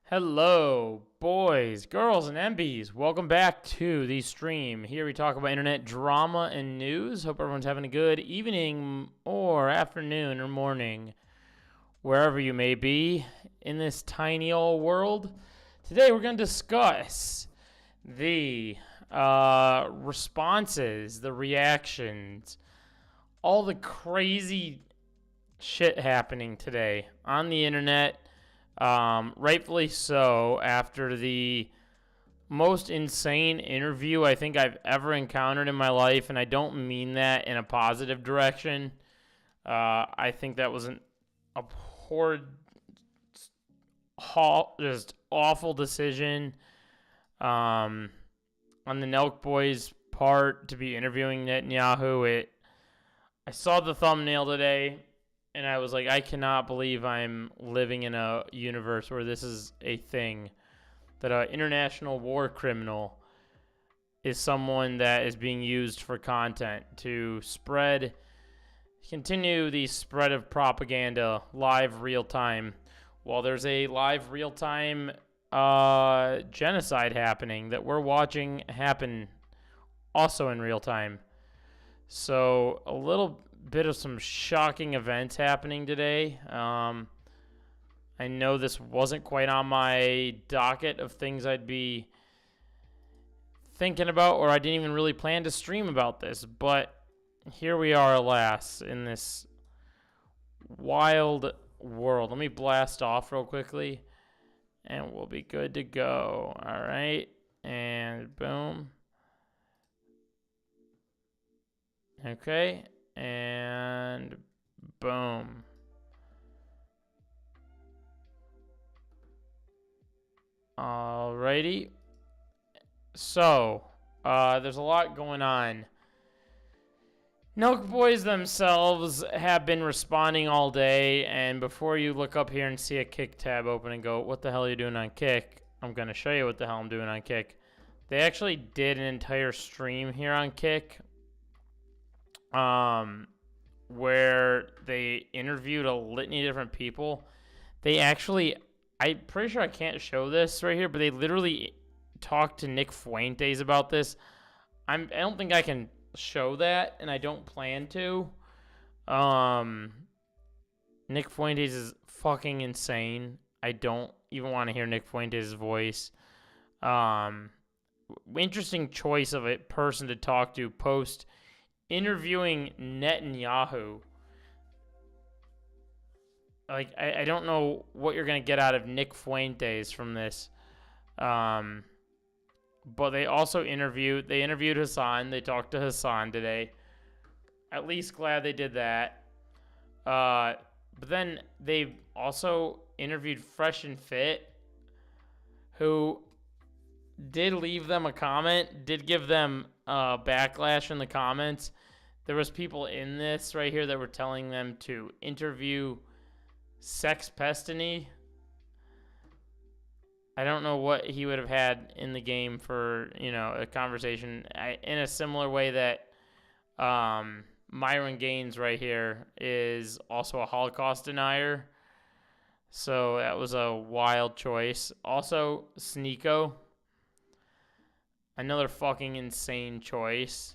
Hello, boys, girls, and MBs. Welcome back to the stream. Here we talk about internet drama and news. Hope everyone's having a good evening or afternoon or morning, wherever you may be in this tiny old world. Today we're going to discuss the responses, the reactions, all the crazy shit happening today on the internet. Rightfully so, after the most insane interview I think I've ever encountered in my life, and I don't mean that in a positive direction. I think that was a horrid, just awful decision on the Nelk Boys' part to be interviewing Netanyahu. I saw the thumbnail today, and I was like, I cannot believe I'm living in a universe where this is a thing, that an international war criminal is someone that is being used for content to continue the spread of propaganda live real time, while there's a live real time genocide happening that we're watching happen also in real time. So a little bit of some shocking events happening today. I know this wasn't quite on my docket of things I'd be thinking about, or I didn't even really plan to stream about this, but here we are, alas, in this wild world. Let me blast off real quickly, and we'll be good to go. All right, and boom. Okay, and boom. Alrighty. So, there's a lot going on. Nelk Boys themselves have been responding all day, and before you look up here and see a Kick tab open and go, what the hell are you doing on Kick? I'm going to show you what the hell I'm doing on Kick. They actually did an entire stream here on Kick, where they interviewed a litany of different people. They actually, I'm pretty sure I can't show this right here, but they literally talked to Nick Fuentes about this. I don't think I can show that, and I don't plan to. Nick Fuentes is fucking insane. I don't even want to hear Nick Fuentes' voice. Interesting choice of a person to talk to post interviewing Netanyahu. Like, I don't know what you're going to get out of Nick Fuentes from this. But they also interviewed Hassan. They talked to Hassan today. At least glad they did that. But then they also interviewed Fresh and Fit, who did leave them a comment, did give them backlash in the comments. There was people in this right here that were telling them to interview Sex Pestiny. I don't know what he would have had in the game for, a conversation in a similar way that Myron Gaines right here is also a Holocaust denier. So that was a wild choice. Also, Sneeko, another fucking insane choice.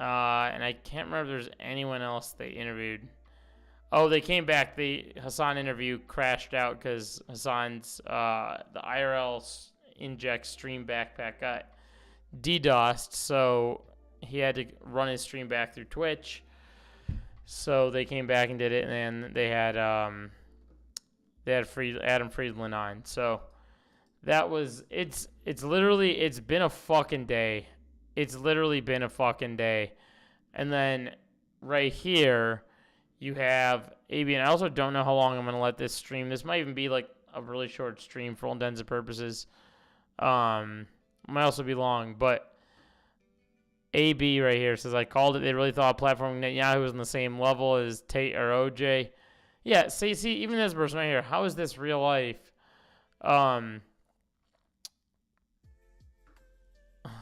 And I can't remember if there's anyone else they interviewed. Oh, they came back. The Hassan interview crashed out because Hassan's, the IRL inject stream backpack got DDoSed, so he had to run his stream back through Twitch. So they came back and did it, and then they had Adam Friedland on. So that was, it's been a fucking day. It's literally been a fucking day. And then right here, you have AB, and I also don't know how long I'm going to let this stream. This might even be like a really short stream for all intents and purposes. Might also be long, but AB right here says, I called it. They really thought platforming Netanyahu was on the same level as Tate or OJ. Yeah, see, even this person right here, how is this real life?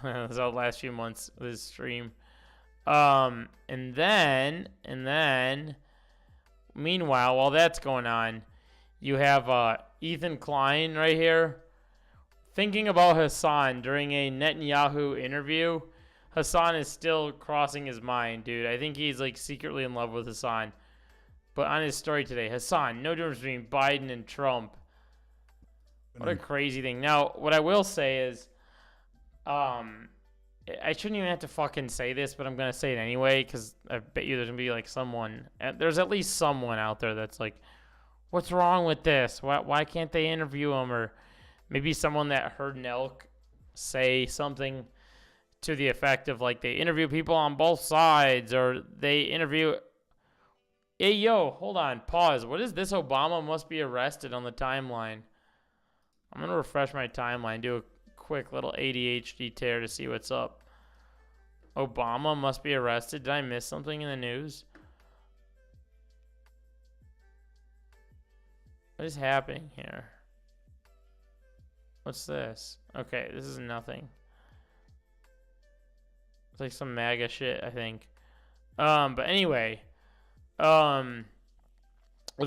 That was the last few months of this stream. And then, meanwhile, while that's going on, you have Ethan Klein right here. Thinking about Hassan during a Netanyahu interview. Hassan is still crossing his mind, dude. I think he's like secretly in love with Hassan. But on his story today, Hassan, no difference between Biden and Trump. What a crazy thing. Now, what I will say is, I shouldn't even have to fucking say this, but I'm going to say it anyway, because I bet you there's going to be like someone, there's at least someone out there that's like, what's wrong with this? Why can't they interview him? Or maybe someone that heard Nelk say something to the effect of like, they interview people on both sides, or they interview... Hey, yo, hold on, pause. What is this? Obama must be arrested on the timeline. I'm going to refresh my timeline, do a quick little ADHD tear to see what's up. Obama must be arrested. Did I miss something in the news? What is happening here? What's this? Okay, this is nothing. It's like some MAGA shit, I think. But anyway, there's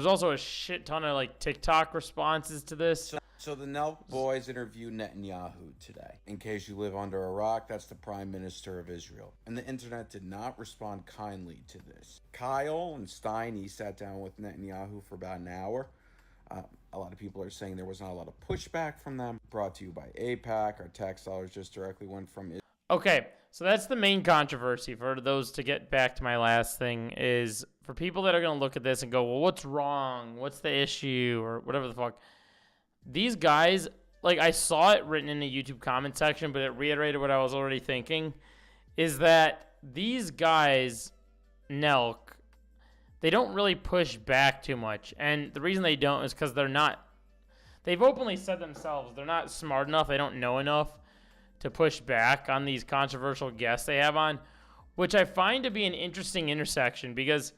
also a shit ton of like TikTok responses to this. So the Nelk Boys interviewed Netanyahu today. In case you live under a rock, that's the Prime Minister of Israel. And the internet did not respond kindly to this. Kyle and Stein, he sat down with Netanyahu for about an hour. A lot of people are saying there was not a lot of pushback from them. Brought to you by APAC. Our tax dollars just directly went from Israel. Okay, so that's the main controversy. For those, to get back to my last thing, is for people that are going to look at this and go, well, what's wrong? What's the issue? Or whatever the fuck. These guys, like, I saw it written in the YouTube comment section, but it reiterated what I was already thinking, is that these guys, Nelk, they don't really push back too much. And the reason they don't is because they've openly said themselves, they're not smart enough, they don't know enough to push back on these controversial guests they have on, which I find to be an interesting intersection, because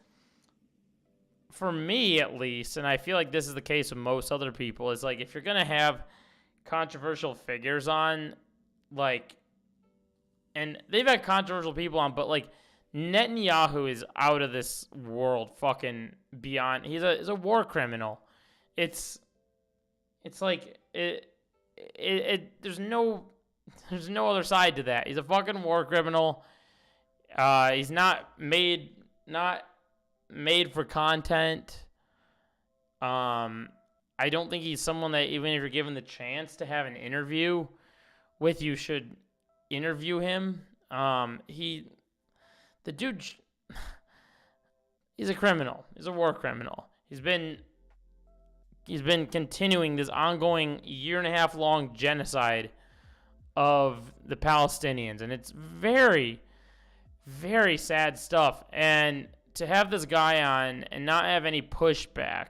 for me at least, and I feel like this is the case with most other people, is like, if you're going to have controversial figures on, like, and they've had controversial people on, but like Netanyahu is out of this world, fucking beyond. He's a war criminal. It's like there's no other side to that. He's a fucking war criminal. He's not made for content. I don't think he's someone that, even if you're given the chance to have an interview with, you should interview him. The dude, he's a criminal. He's a war criminal. He's been continuing this ongoing 1.5 year long genocide of the Palestinians, and it's very, very sad stuff. And to have this guy on and not have any pushback,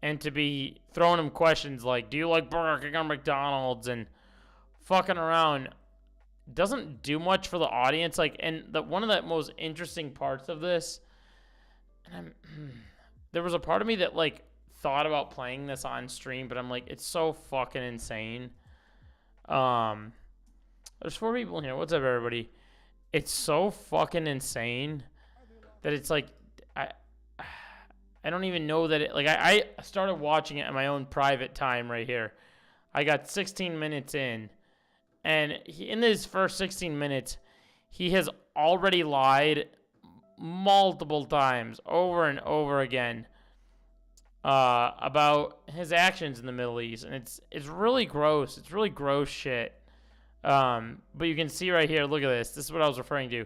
and to be throwing him questions like, do you like Burger King or McDonald's, and fucking around, doesn't do much for the audience. Like, and one of the most interesting parts of this, and there was a part of me that like thought about playing this on stream, but I'm like, it's so fucking insane. There's 4 people in here. What's up, everybody? It's so fucking insane that it's like, I don't even know that it, like, I started watching it in my own private time right here. I got 16 minutes in, and in his first 16 minutes, he has already lied multiple times, over and over again, about his actions in the Middle East, and it's really gross. It's really gross shit. But you can see right here, look at this. This is what I was referring to.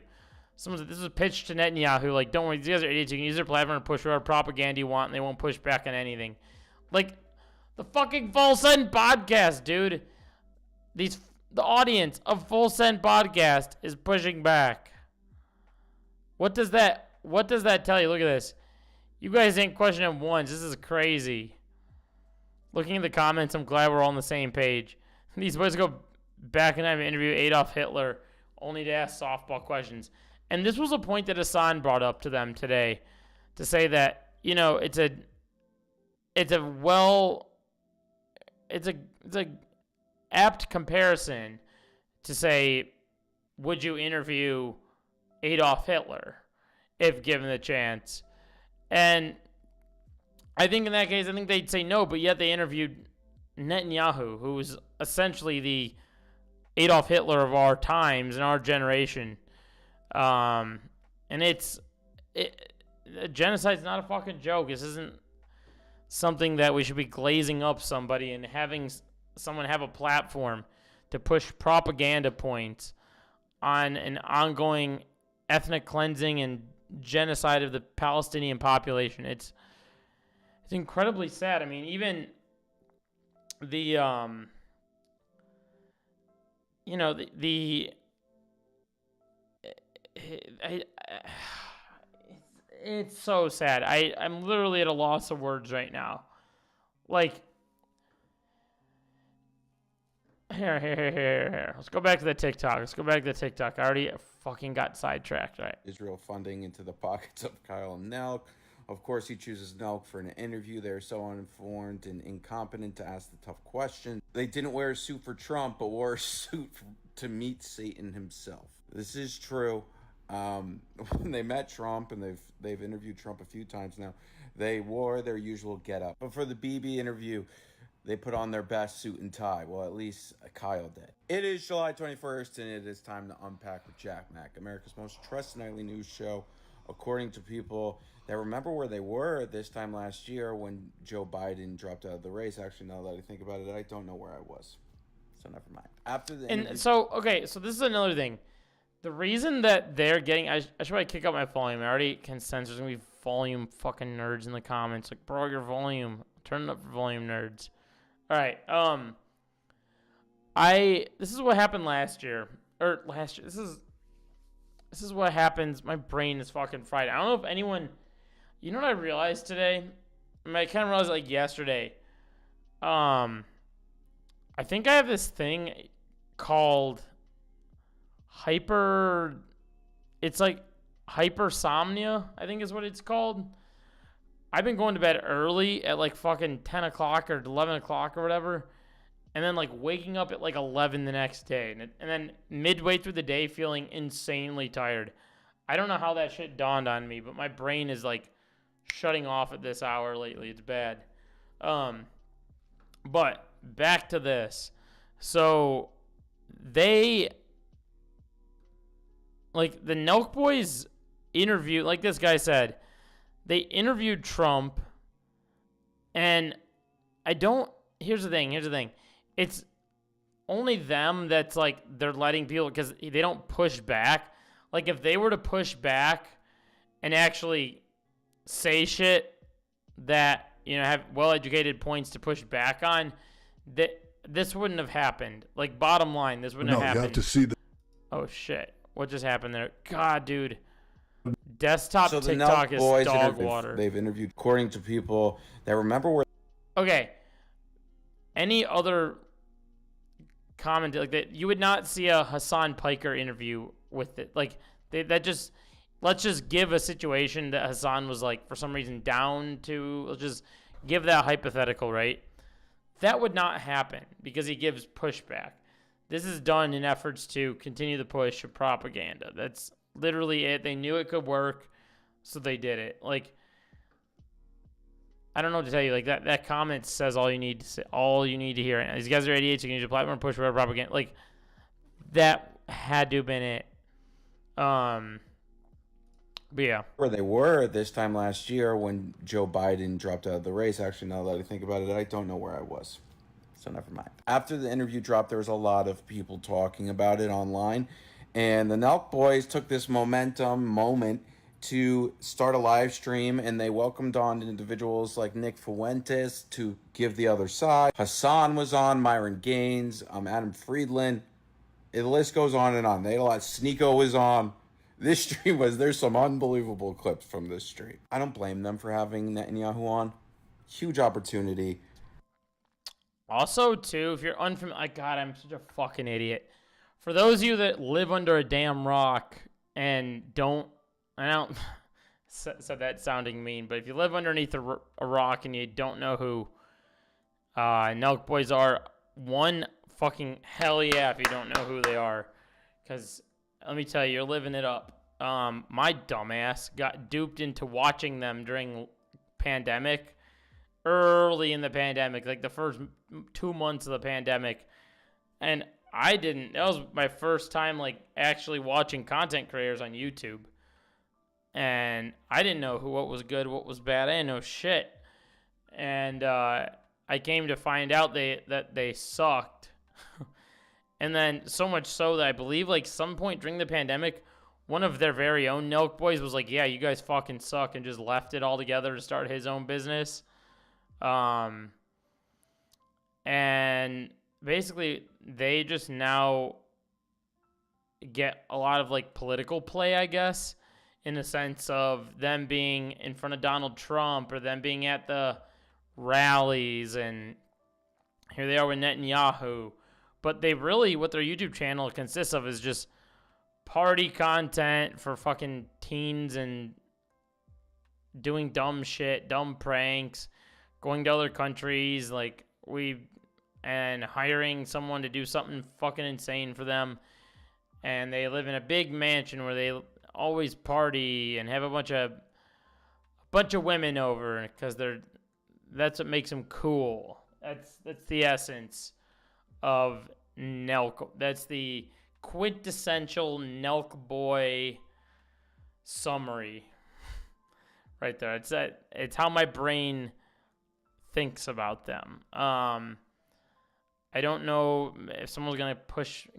This is a pitch to Netanyahu, like, don't worry, these guys are idiots. You can use their platform to push whatever propaganda you want, and they won't push back on anything. Like, the fucking Full Send podcast, dude. The audience of Full Send podcast is pushing back. What does that tell you? Look at this. You guys ain't questioning him once. This is crazy. Looking at the comments, I'm glad we're all on the same page. These boys go back and have an interview Adolf Hitler, only to ask softball questions. And this was a point that Hassan brought up to them today, to say that, you know, it's a apt comparison to say, would you interview Adolf Hitler if given the chance? And I think in that case, I think they'd say no, but yet they interviewed Netanyahu, who was essentially the Adolf Hitler of our times and our generation. And genocide's not a fucking joke. This isn't something that we should be glazing up somebody and having someone have a platform to push propaganda points on an ongoing ethnic cleansing and genocide of the Palestinian population. It's incredibly sad. I mean, even the it's so sad. I'm literally at a loss of words right now. Like, here. Let's go back to the TikTok. I already fucking got sidetracked, right? Israel funding into the pockets of Kyle and Nelk. Of course, he chooses Nelk for an interview. They're so uninformed and incompetent to ask the tough question. They didn't wear a suit for Trump, but wore a suit to meet Satan himself. This is true. When they met Trump, and they've interviewed Trump a few times now, they wore their usual getup. But for the BB interview, they put on their best suit and tie. Well, at least Kyle did. It is July 21st, and it is time to unpack with Jack Mack, America's most trusted nightly news show, according to people that remember where they were this time last year when Joe Biden dropped out of the race. Actually, now that I think about it, I don't know where I was. So never mind. After the interview- so this is another thing. The reason that they're getting, I should probably kick up my volume. I already can sense there's going to be volume fucking nerds in the comments. Like, bro, your volume. Turn it up for volume, nerds. All right. This is what happened last year. This is what happens. My brain is fucking fried. I don't know if anyone, you know what I realized today? I mean, I kind of realized like yesterday. I think I have this thing called it's like hypersomnia, I think is what it's called. I've been going to bed early at like fucking 10 o'clock or 11 o'clock or whatever, and then like waking up at like 11 the next day, and then midway through the day feeling insanely tired. I don't know how that shit dawned on me, but my brain is like shutting off at this hour lately. It's bad. But back to this. So they, like, the Nelk Boys interview, like this guy said, they interviewed Trump, and here's the thing. It's only them that's like, they're letting people, because they don't push back. Like, if they were to push back and actually say shit that, have well-educated points to push back on, this wouldn't have happened. Like, bottom line, this wouldn't have happened. You have to see the... Oh, shit. What just happened there? God, dude. Desktop so the TikTok Nelk is Boys dog water. They've interviewed, according to people that remember where... Okay. Any other comment like that? You would not see a Hassan Piker interview with it. Like, let's just give a situation that Hassan was, like, for some reason down to. Let's just give that hypothetical, right? That would not happen because he gives pushback. This is done in efforts to continue the push of propaganda. That's literally it. They knew it could work, so they did it. Like, I don't know what to tell you. Like, that comment says all you need to say, all you need to hear. These guys are idiots. You can use a platform to push whatever propaganda. Like, that had to have been it. But yeah. Where they were this time last year when Joe Biden dropped out of the race. Actually, now that I think about it, I don't know where I was. So never mind. After the interview dropped, there was a lot of people talking about it online. And the Nelk Boys took this moment to start a live stream, and they welcomed on individuals like Nick Fuentes to give the other side. Hassan was on, Myron Gaines, Adam Friedland. The list goes on and on. They had a lot. Sneeko was on. This stream there's some unbelievable clips from this stream. I don't blame them for having Netanyahu on. Huge opportunity. Also, too, if you're unfamiliar, God, I'm such a fucking idiot. For those of you that live under a damn rock and I don't said that sounding mean, but if you live underneath a rock and you don't know who Nelk Boys are, one fucking hell yeah if you don't know who they are, because let me tell you, you're living it up. My dumbass got duped into watching them during pandemic early in the pandemic, like the first 2 months of the pandemic. And that was my first time like actually watching content creators on YouTube. And I didn't know what was good, what was bad. I didn't know shit. And I came to find out that they sucked. And then so much so that I believe like some point during the pandemic, one of their very own Nelk Boys was like, yeah, you guys fucking suck, and just left it all together to start his own business. And basically they just now get a lot of like political play, I guess, in the sense of them being in front of Donald Trump or them being at the rallies, and here they are with Netanyahu. But they really, what their YouTube channel consists of is just party content for fucking teens and doing dumb shit, dumb pranks, going to other countries, and hiring someone to do something fucking insane for them. And they live in a big mansion where they always party and have a bunch of women over because that's what makes them cool. That's the essence of Nelk. That's the quintessential Nelk Boy summary right there. It's how my brain thinks about them. I don't know if someone's gonna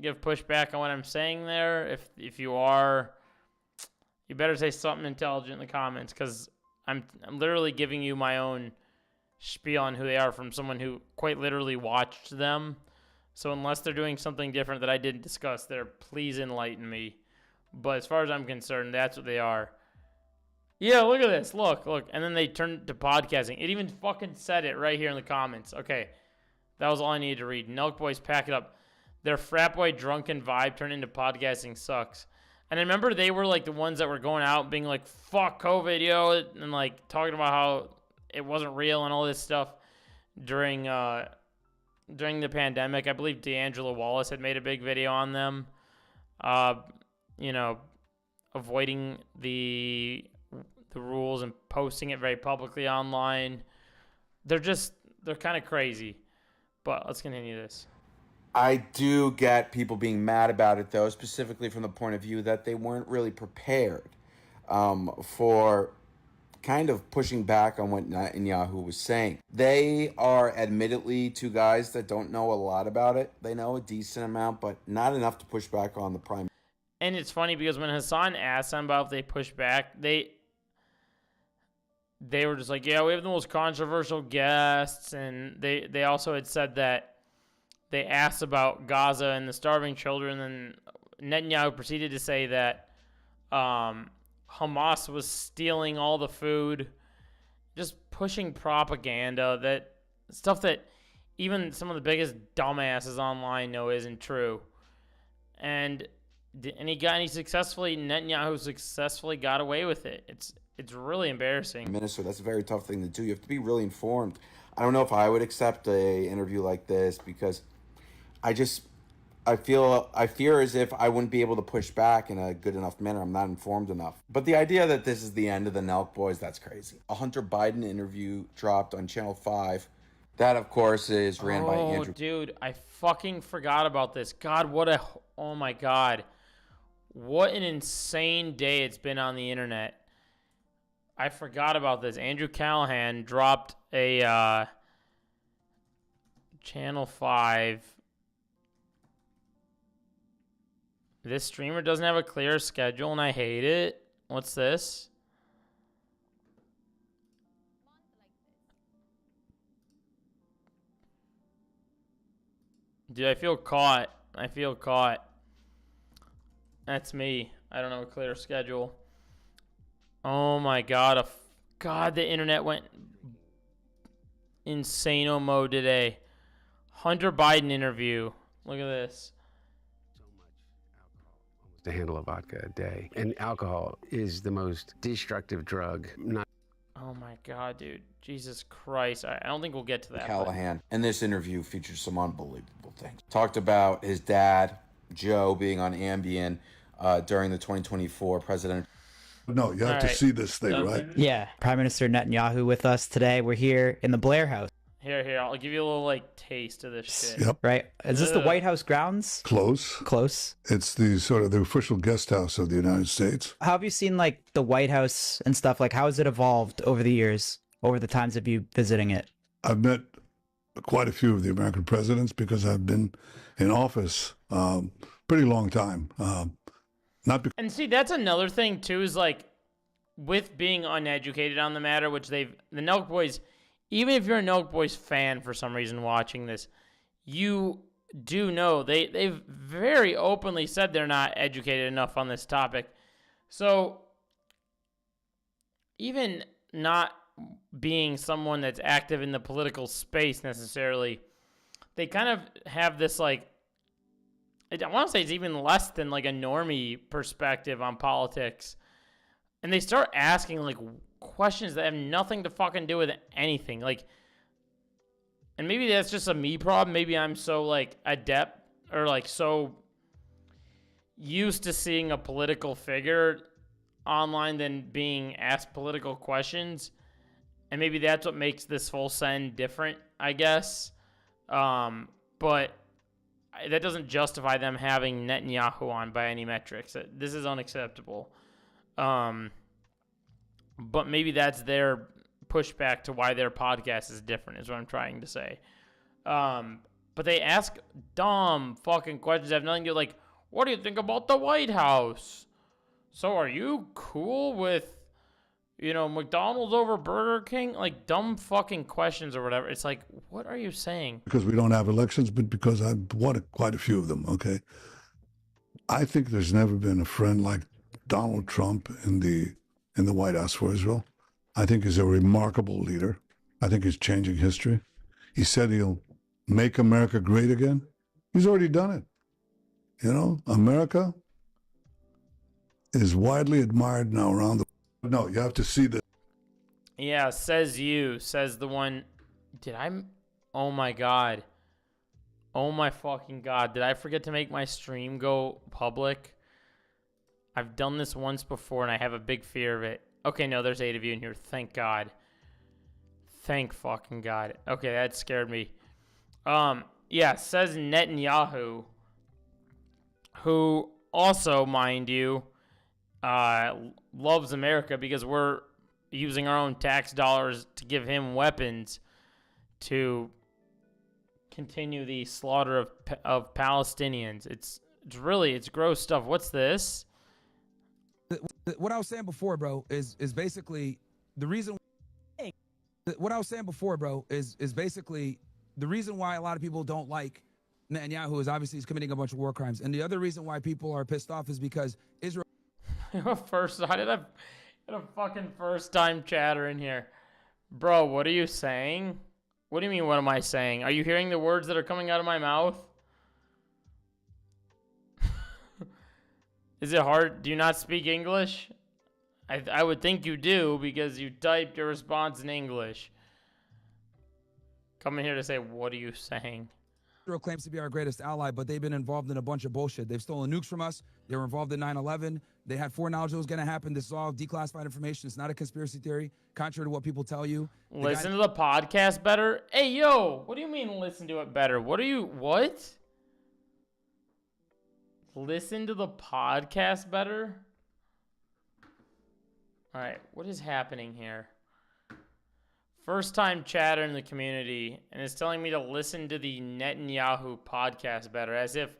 give pushback on what I'm saying there. If you are, you better say something intelligent in the comments, because I'm literally giving you my own spiel on who they are from someone who quite literally watched them. So unless they're doing something different that I didn't discuss there, please enlighten me. But as far as I'm concerned, that's what they are. Yeah, look at this. Look. And then they turned to podcasting. It even fucking said it right here in the comments. Okay. That was all I needed to read. Nelk Boys, pack it up. Their frat boy drunken vibe turned into podcasting sucks. And I remember they were like the ones that were going out being like, fuck COVID, yo, and like talking about how it wasn't real and all this stuff during the pandemic. I believe D'Angelo Wallace had made a big video on them, avoiding the rules and posting it very publicly online. They're kind of crazy. But let's continue this. I do get people being mad about it, though, specifically from the point of view that they weren't really prepared for kind of pushing back on what Netanyahu was saying. They are admittedly two guys that don't know a lot about it. They know a decent amount, but not enough to push back on the prime. And it's funny because when Hassan asked them about if they push back, they were just like, yeah, we have the most controversial guests. And they also had said that they asked about Gaza and the starving children. And Netanyahu proceeded to say that Hamas was stealing all the food, just pushing propaganda, that stuff that even some of the biggest dumbasses online know isn't true. And Netanyahu successfully got away with it. It's really embarrassing. Minister, that's a very tough thing to do. You have to be really informed. I don't know if I would accept a interview like this, because I fear as if I wouldn't be able to push back in a good enough manner. I'm not informed enough. But the idea that this is the end of the Nelk Boys, that's crazy. A Hunter Biden interview dropped on Channel 5. That, of course, is ran by Andrew. Oh, dude, I fucking forgot about this. God, oh my God. What an insane day it's been on the internet. I forgot about this. Andrew Callahan dropped a Channel 5. This streamer doesn't have a clear schedule, and I hate it. What's this? Dude, I feel caught. That's me. I don't have a clear schedule. Oh my God. The internet went insano mode today. Hunter Biden interview. Look at this. To handle a vodka a day. And alcohol is the most destructive drug. Oh my God, dude. Jesus Christ. I don't think we'll get to that. Callahan. And this interview features some unbelievable things. Talked about his dad, Joe, being on Ambien during the 2024 president. No, you have to right. see this thing, right? Yeah, Prime Minister Netanyahu with us today. We're here in the Blair House, Here, I'll give you a little like taste of this shit. Yep. right? Is this the Ugh. White House grounds? Close. Close. It's the sort of the official guest house of the United States. How have you seen like the White House and stuff? Like, how has it evolved over the years, over the times of you visiting it? I've met quite a few of the American presidents because I've been in office pretty long time. Not because And see, that's another thing too, is like with being uneducated on the matter, which the Nelk Boys, even if you're a Nelk Boys fan for some reason watching this, you do know they've very openly said they're not educated enough on this topic. So even not being someone that's active in the political space necessarily, they kind of have this like, I want to say it's even less than like a normie perspective on politics. And they start asking like questions that have nothing to fucking do with anything. Like, and maybe that's just a me problem. Maybe I'm so like adept or like so used to seeing a political figure online than being asked political questions. And maybe that's what makes this full send different, I guess. But that doesn't justify them having Netanyahu on by any metrics. This is unacceptable. But maybe that's their pushback to why their podcast is different, is what I'm trying to say. But they ask dumb fucking questions that have nothing to do, like, what do you think about the White House? So are you cool with, McDonald's over Burger King? Like, dumb fucking questions or whatever. It's like, what are you saying? we don't have elections, but because I've won quite a few of them, okay? I think there's never been a friend like Donald Trump in the White House for Israel. I think he's a remarkable leader. I think he's changing history. He said he'll make America great again. He's already done it. America is widely admired now around the world. No, you have to see this. Yeah, says the one. Oh my God. Oh my fucking God. Did I forget to make my stream go public? I've done this once before and I have a big fear of it. Okay, no, there's 8 of you in here. Thank God. Thank fucking God. Okay, that scared me. Yeah, says Netanyahu, who also, mind you, loves America because we're using our own tax dollars to give him weapons to continue the slaughter of Palestinians. It's gross stuff. What's this? What I was saying before, bro, is basically the reason. What I was saying before, bro, is basically the reason why a lot of people don't like Netanyahu is obviously he's committing a bunch of war crimes, and the other reason why people are pissed off is because Israel. I did a fucking first time chatter in here, bro. What are you saying? What do you mean? What am I saying? Are you hearing the words that are coming out of my mouth? Is it hard? Do you not speak English? I would think you do because you typed your response in English. Coming here to say, what are you saying? Israel claims to be our greatest ally, but they've been involved in a bunch of bullshit. They've stolen nukes from us. They were involved in 9/11. They had foreknowledge it was going to happen. This is all declassified information. It's not a conspiracy theory, contrary to what people tell you. Listen to the podcast better? Hey, yo, what do you mean listen to it better? What? Listen to the podcast better? All right, what is happening here? First time chatter in the community, and it's telling me to listen to the Netanyahu podcast better, as if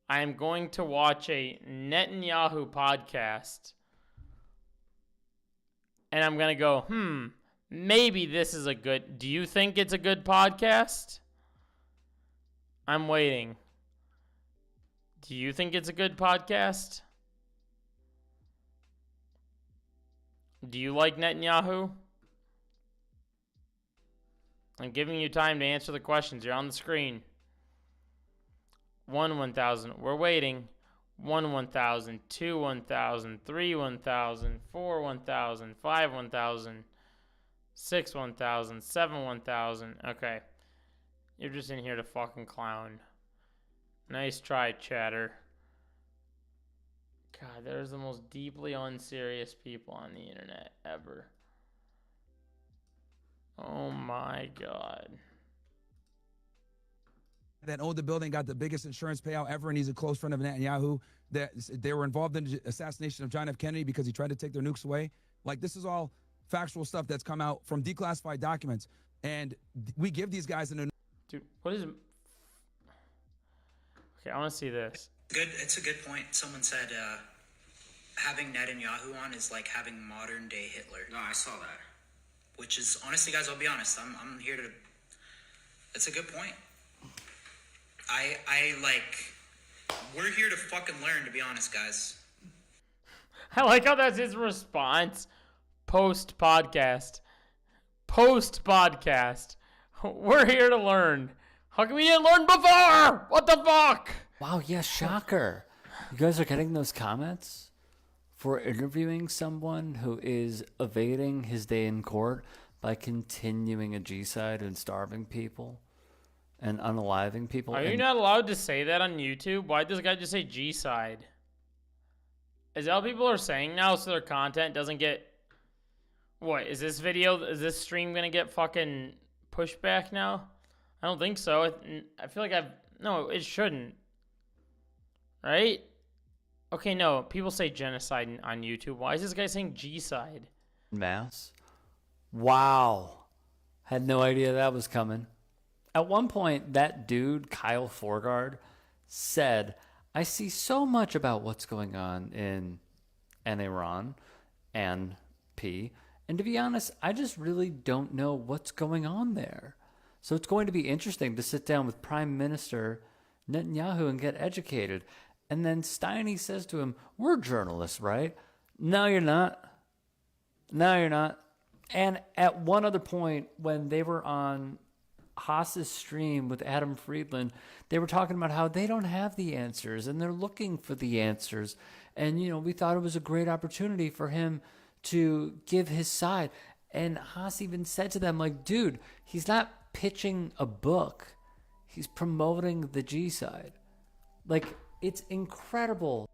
I am going to watch a Netanyahu podcast, and I'm going to go, maybe this is do you think it's a good podcast? I'm waiting. Do you think it's a good podcast? Do you like Netanyahu? I'm giving you time to answer the questions. You're on the screen. 1,000. We're waiting. 1,000. 2 1,000. 3 1,000. 4 1,000. 5 1,000. 6 1,000. 7 1,000. Okay. You're just in here to fucking clown. Nice try, chatter. God, there's the most deeply unserious people on the internet ever. Oh my God. That owned the building, got the biggest insurance payout ever, and he's a close friend of Netanyahu. That they were involved in the assassination of John F. Kennedy because he tried to take their nukes away. Like, this is all factual stuff that's come out from declassified documents, and we give these guys an. Dude, what is? Okay, I want to see this. Good. It's a good point. Someone said having Netanyahu on is like having modern day Hitler. No, I saw that. Which is, honestly, guys, I'll be honest. I'm here to. It's a good point. I like. We're here to fucking learn, to be honest, guys. I like how that's his response. Post podcast. We're here to learn. How come we didn't learn before? What the fuck? Wow, yeah, shocker. You guys are getting those comments for interviewing someone who is evading his day in court by continuing a G-side and starving people and unaliving people. Are you not allowed to say that on YouTube? Why'd this guy just say G-side? Is that what people are saying now so their content doesn't get... What, is this stream gonna get fucking pushback now? I don't think so. I feel like no, it shouldn't. Right? Okay, no, people say genocide on YouTube. Why is this guy saying G-side? Mass. Wow. Had no idea that was coming. At one point, that dude, Kyle Forgard, said, I see so much about what's going on in Iran and P. And to be honest, I just really don't know what's going on there. So it's going to be interesting to sit down with Prime Minister Netanyahu and get educated. And then Steiny says to him, we're journalists, right? No, you're not. No, you're not. And at one other point, when they were on Haas's stream with Adam Friedland, they were talking about how they don't have the answers and they're looking for the answers. And, you know, we thought it was a great opportunity for him to give his side. And Haas even said to them, like, dude, he's not pitching a book. He's promoting the G side. Like, it's incredible.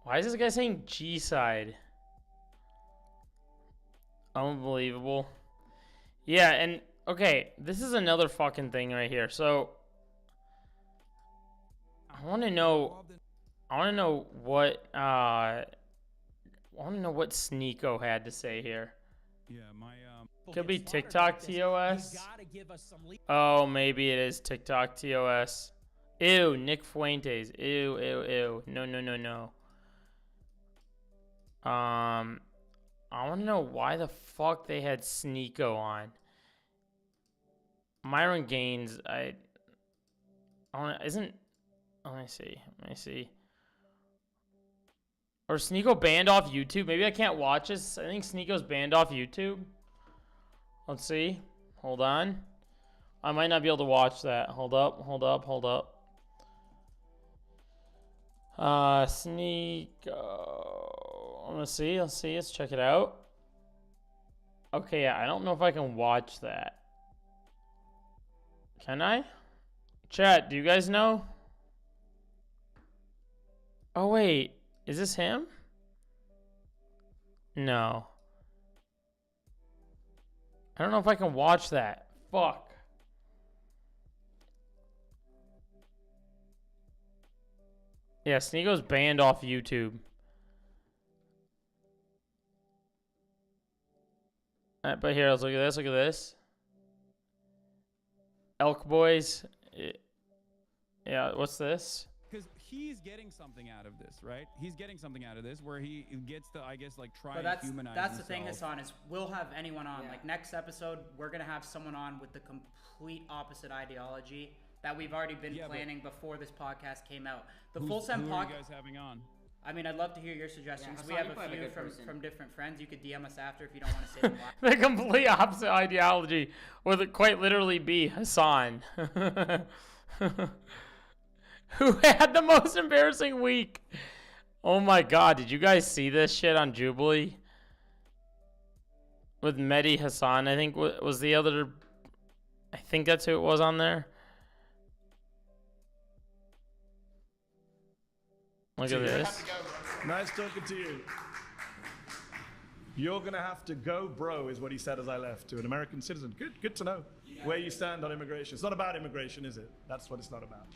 Why is this guy saying G side? Unbelievable. Yeah, and okay, this is another fucking thing right here. So I want to know what Sneeko had to say here. Yeah, Could be TikTok TOS. Oh, maybe it is TikTok TOS. Ew, Nick Fuentes. Ew. No. I want to know why the fuck they had Sneeko on. Myron Gaines, let me see. Or Sneeko banned off YouTube? Maybe I can't watch this. I think Sneeko's banned off YouTube. Let's see. Hold on. I might not be able to watch that. Hold up. Sneeko. Let's see. Let's check it out. Okay, yeah, I don't know if I can watch that. Can I? Chat, do you guys know? Oh, wait. Is this him? No. I don't know if I can watch that. Fuck. Yeah, Sneeko's banned off YouTube. But here, let's look at this. Nelk Boys. Yeah, what's this? Because he's getting something out of this, right? He's getting something out of this where he gets to, I guess, like try and humanize that's the himself. thing, Hassan, is we'll have anyone on. Like next episode, we're going to have someone on with the complete opposite ideology that we've already been planning before this podcast came out. The Full Send podcast. Who are podcast. you guys having on? I mean, I'd love to hear your suggestions. Yeah, we have a few from different friends. You could DM us after if you don't want to say them live. The complete opposite ideology would quite literally be Hassan. Who had the most embarrassing week? Oh my god, did you guys see this shit on Jubilee? With Mehdi Hassan, I think was the other... I think that's who it was on there. Look at this. Nice talking to you. You're going to have to go, bro, is what he said as I left, to an American citizen. Good to know where you stand on immigration. It's not about immigration, is it? That's what it's not about.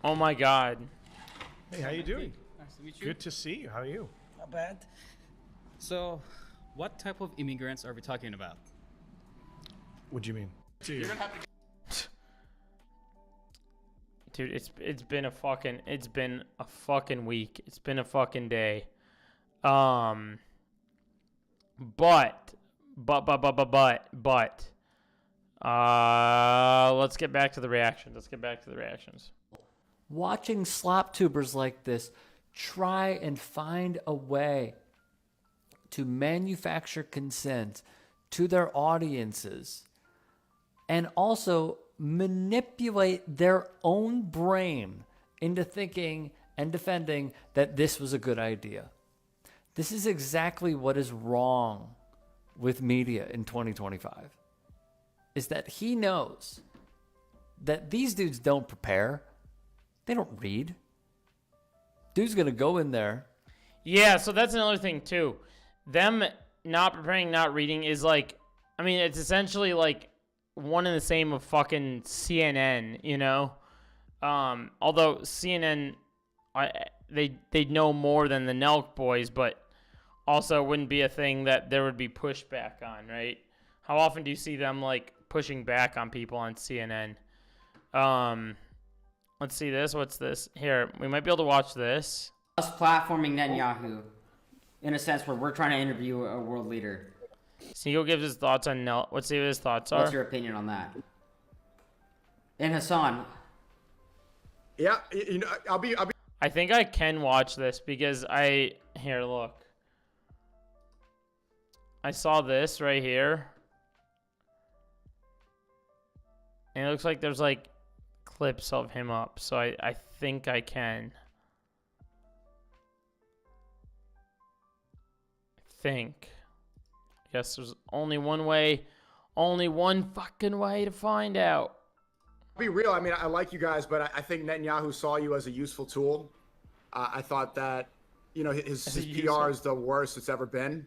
Oh my God. Hey, how you doing? Nice to meet you. Good to see you. How are you? Not bad. So, what type of immigrants are we talking about? What do you mean? You're gonna have to. Dude, it's been a fucking week. It's been a fucking day. But let's get back to the reactions. Watching slop tubers like this try and find a way to manufacture consent to their audiences and also manipulate their own brain into thinking and defending that this was a good idea. This is exactly what is wrong with media in 2025, is that he knows that these dudes don't prepare. They don't read. Dude's going to go in there. Yeah, so that's another thing too. Them not preparing, not reading is like, I mean, it's essentially like one and the same of fucking CNN, you know? Although CNN, they know more than the Nelk Boys, but also wouldn't be a thing that there would be pushback on, right? How often do you see them like pushing back on people on CNN? Let's see this. What's this? Here, we might be able to watch this. Us platforming Netanyahu in a sense where we're trying to interview a world leader. Sneeko gives his thoughts on Nelk. Let's see what his thoughts are. What's your opinion on that? And Hassan. Yeah, you know, I'll be. I think I can watch this because here, look. I saw this right here. And it looks like there's like clips of him up, so I think I can. I guess there's only one fucking way to find out. I'll be real. I mean, I like you guys, but I think Netanyahu saw you as a useful tool. I thought that, you know, his PR is the worst it's ever been.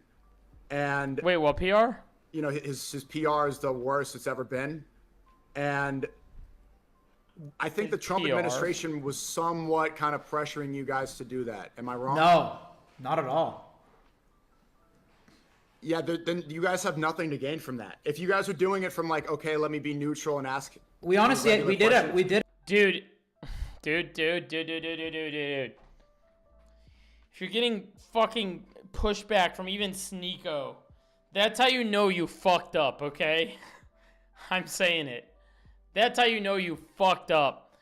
And wait, what PR? You know, his PR is the worst it's ever been. And I think the Trump administration was somewhat kind of pressuring you guys to do that. Am I wrong? No, not at all. Yeah, then you guys have nothing to gain from that. If you guys were doing it from like, okay, let me be neutral and ask. We honestly, we did it. Dude. If you're getting fucking pushback from even Sneeko, that's how you know you fucked up, okay? I'm saying it. That's how you know you fucked up.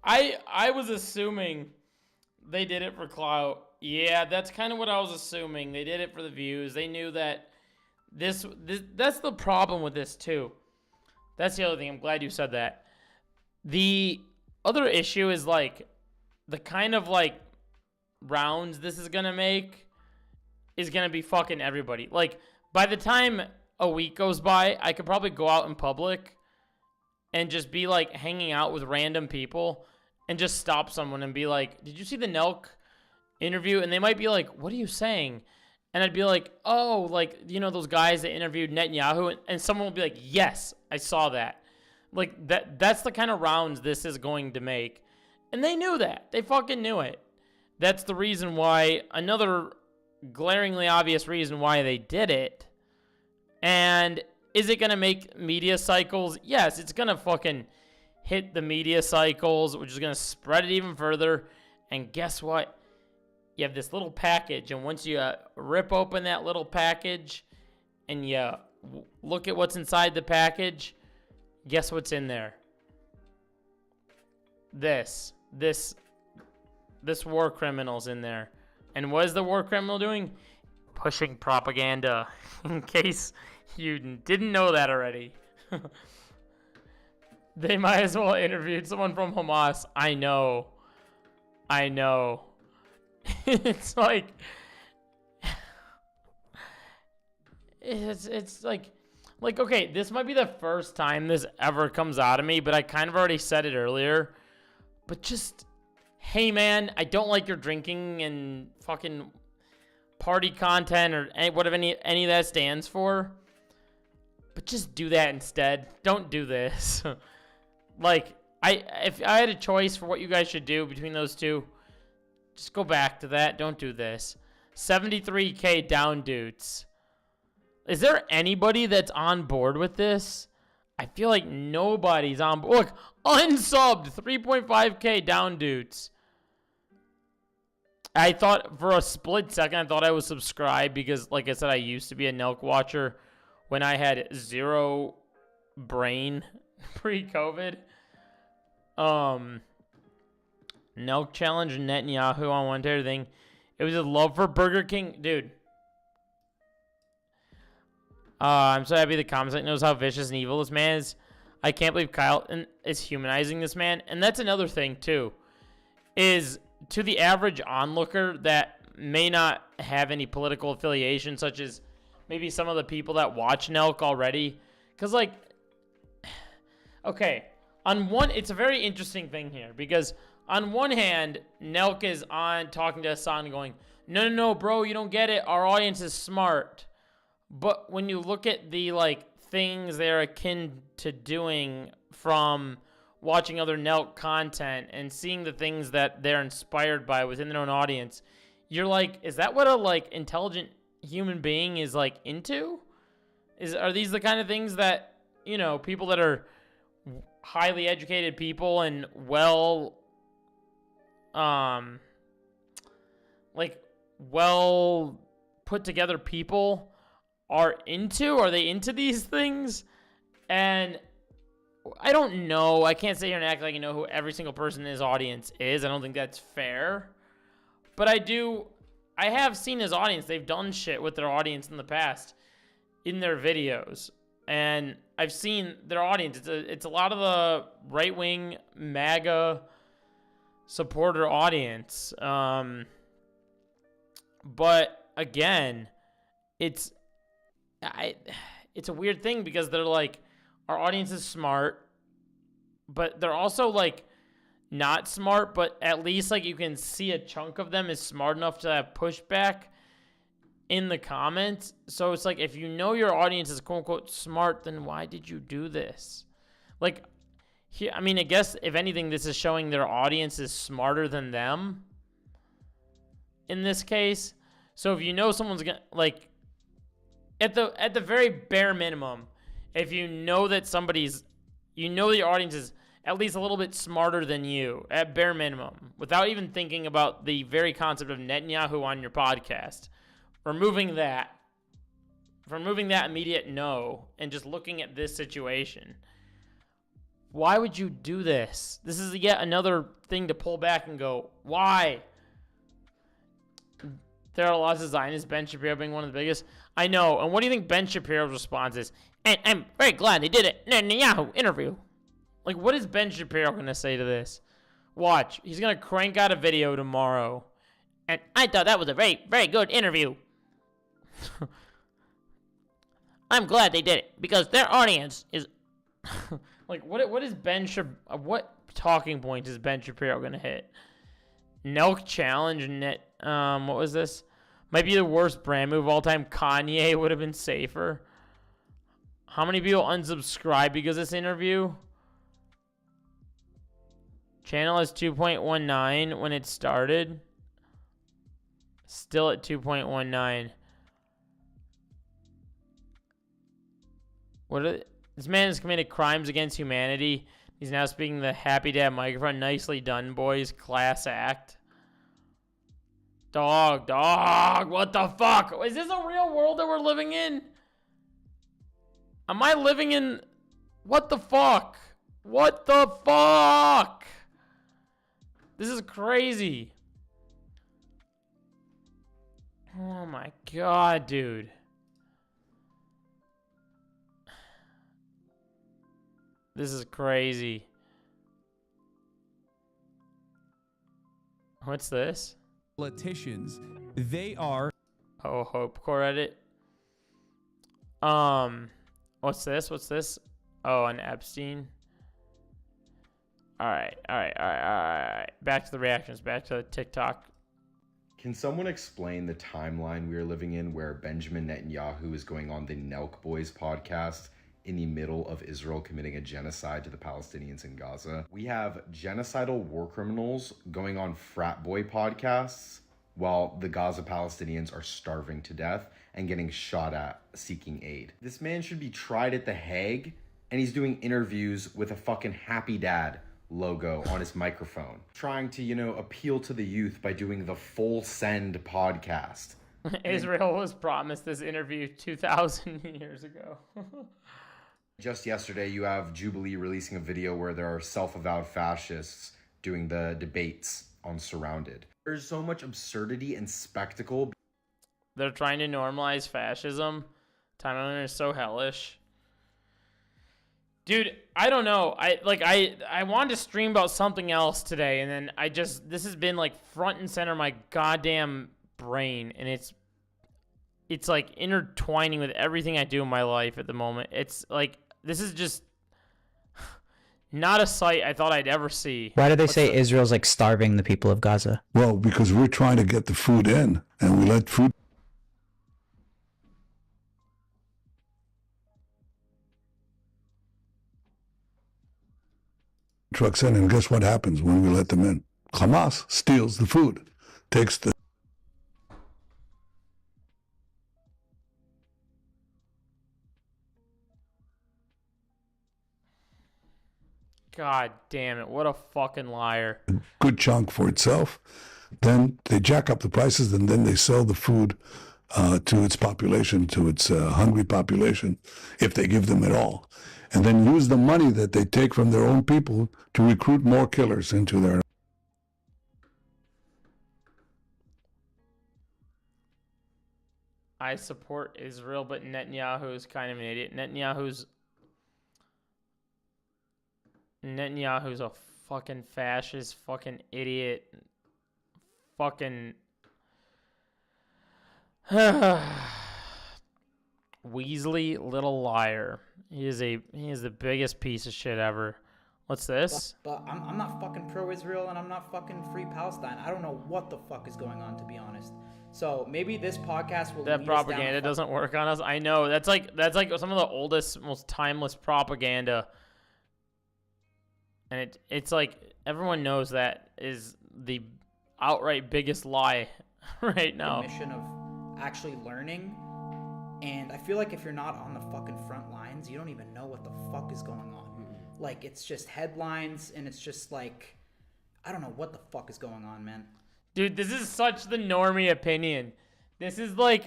I was assuming they did it for clout. Yeah, that's kind of what I was assuming. They did it for the views. They knew that this that's the problem with this too. That's the other thing. I'm glad you said that. The other issue is like the kind of like rounds this is going to make is going to be fucking everybody. Like by the time a week goes by, I could probably go out in public and just be like hanging out with random people and just stop someone and be like, "Did you see the Nelk interview?" And they might be like, "What are you saying?" And I'd be like, "Oh, like, you know, those guys that interviewed Netanyahu," and someone will be like, "Yes, I saw that." Like that's the kind of rounds this is going to make. And they knew that. They fucking knew it. That's the reason why, another glaringly obvious reason why they did it. And is it going to make media cycles? Yes, it's going to fucking hit the media cycles, which is going to spread it even further. And guess what? You have this little package, and once you rip open that little package and you look at what's inside the package, guess what's in there? This war criminal's in there. And what is the war criminal doing? Pushing propaganda, in case you didn't know that already. They might as well interviewed someone from Hamas. I know. It's like, it's like, Like, okay, this might be the first time this ever comes out of me, but I kind of already said it earlier. But just, hey, man, I don't like your drinking and fucking party content or whatever any of that stands for. But just do that instead. Don't do this. Like, if I had a choice for what you guys should do between those two, just go back to that. Don't do this. 73K down, dudes. Is there anybody that's on board with this? I feel like nobody's on board. Look, unsubbed, 3.5K down, dudes. I thought for a split second, I thought I was subscribed because, like I said, I used to be a Nelk watcher when I had zero brain pre-COVID. Nelk challenge Netanyahu on one entire thing. It was a love for Burger King. Dude. I'm so happy the comment site knows how vicious and evil this man is. I can't believe Kyle is humanizing this man. And that's another thing, too. Is to the average onlooker that may not have any political affiliation, such as maybe some of the people that watch Nelk already. Because, like, okay, it's a very interesting thing here. Because on one hand, Nelk is on talking to Hassan going, no, bro, you don't get it. Our audience is smart. But when you look at the, like, things they're akin to doing from watching other Nelk content and seeing the things that they're inspired by within their own audience, you're like, is that what a, like, intelligent human being is, like, into? Are these the kind of things that, you know, people that are highly educated people and well put together people are into? Are they into these things? And I don't know. I can't sit here and act like you know who every single person in his audience is. I don't think that's fair. But I have seen his audience. They've done shit with their audience in the past in their videos. And I've seen their audience. It's a lot of the right-wing MAGA supporter audience. But again, it's a weird thing because they're like, our audience is smart, but they're also like not smart, but at least like you can see a chunk of them is smart enough to have pushback in the comments. So it's like, if you know your audience is quote unquote smart, then why did you do this? Like, I mean, I guess if anything, this is showing their audience is smarter than them in this case. So if you know someone's gonna, like, at the very bare minimum, if you know that you know that your audience is at least a little bit smarter than you, at bare minimum, without even thinking about the very concept of Netanyahu on your podcast, removing that immediate no, and just looking at this situation, why would you do this? This is yet another thing to pull back and go, why? There are lots of Zionists, Ben Shapiro being one of the biggest. I know. And what do you think Ben Shapiro's response is? And I'm very glad they did it. Netanyahu interview. Like, what is Ben Shapiro going to say to this? Watch. He's going to crank out a video tomorrow. And I thought that was a very, very good interview. I'm glad they did it because their audience is... Like, what is what talking point is Ben Shapiro going to hit? Nelk challenge what was this? Might be the worst brand move of all time. Kanye would have been safer. How many people unsubscribed because of this interview? Channel has 2.19 when it started. Still at 2.19. This man has committed crimes against humanity. He's now speaking the Happy Dad microphone. Nicely done, boys. Class act. Dog, what the fuck? Is this a real world that we're living in? Am I living in... What the fuck? What the fuck? This is crazy. Oh my god, dude. This is crazy. What's this? Politicians, they are... Oh, Hope Core edit. What's this? What's this? Oh, an Epstein. All right. Back to the reactions. Back to TikTok. Can someone explain the timeline we are living in where Benjamin Netanyahu is going on the Nelk Boys podcast in the middle of Israel committing a genocide to the Palestinians in Gaza? We have genocidal war criminals going on frat boy podcasts while the Gaza Palestinians are starving to death and getting shot at seeking aid. This man should be tried at The Hague, and he's doing interviews with a fucking Happy Dad logo on his microphone, trying to, appeal to the youth by doing the Full Send podcast. Israel was promised this interview 2,000 years ago. Just yesterday, you have Jubilee releasing a video where there are self-avowed fascists doing the debates on Surrounded. There's so much absurdity and spectacle. They're trying to normalize fascism. Timeline is so hellish. Dude, I don't know. I wanted to stream about something else today, and then this has been like front and center of my goddamn brain, and it's like intertwining with everything I do in my life at the moment. It's like, this is just not a sight I thought I'd ever see. Why do they say Israel's like starving the people of Gaza? Well, because we're trying to get the food in, and we let food trucks in, and guess what happens when we let them in? Hamas steals the food, takes the God damn it, what a fucking liar. good chunk for itself. Then they jack up the prices, and then they sell the food to its population, to its hungry population, if they give them at all. And then use the money that they take from their own people to recruit more killers into their... I support Israel, but Netanyahu is kind of an idiot. Netanyahu's a fucking fascist, fucking idiot, fucking Weasley little liar. He is the biggest piece of shit ever. What's this? But I'm not fucking pro-Israel, and I'm not fucking free Palestine. I don't know what the fuck is going on, to be honest. So maybe this podcast will. That propaganda doesn't work on us. I know that's like some of the oldest, most timeless propaganda. And it's like everyone knows that is the outright biggest lie right now. The mission of actually learning, and I feel like if you're not on the fucking front lines, you don't even know what the fuck is going on. Like, it's just headlines, and it's just like, I don't know what the fuck is going on, man. Dude, this is such the normie opinion. This is like,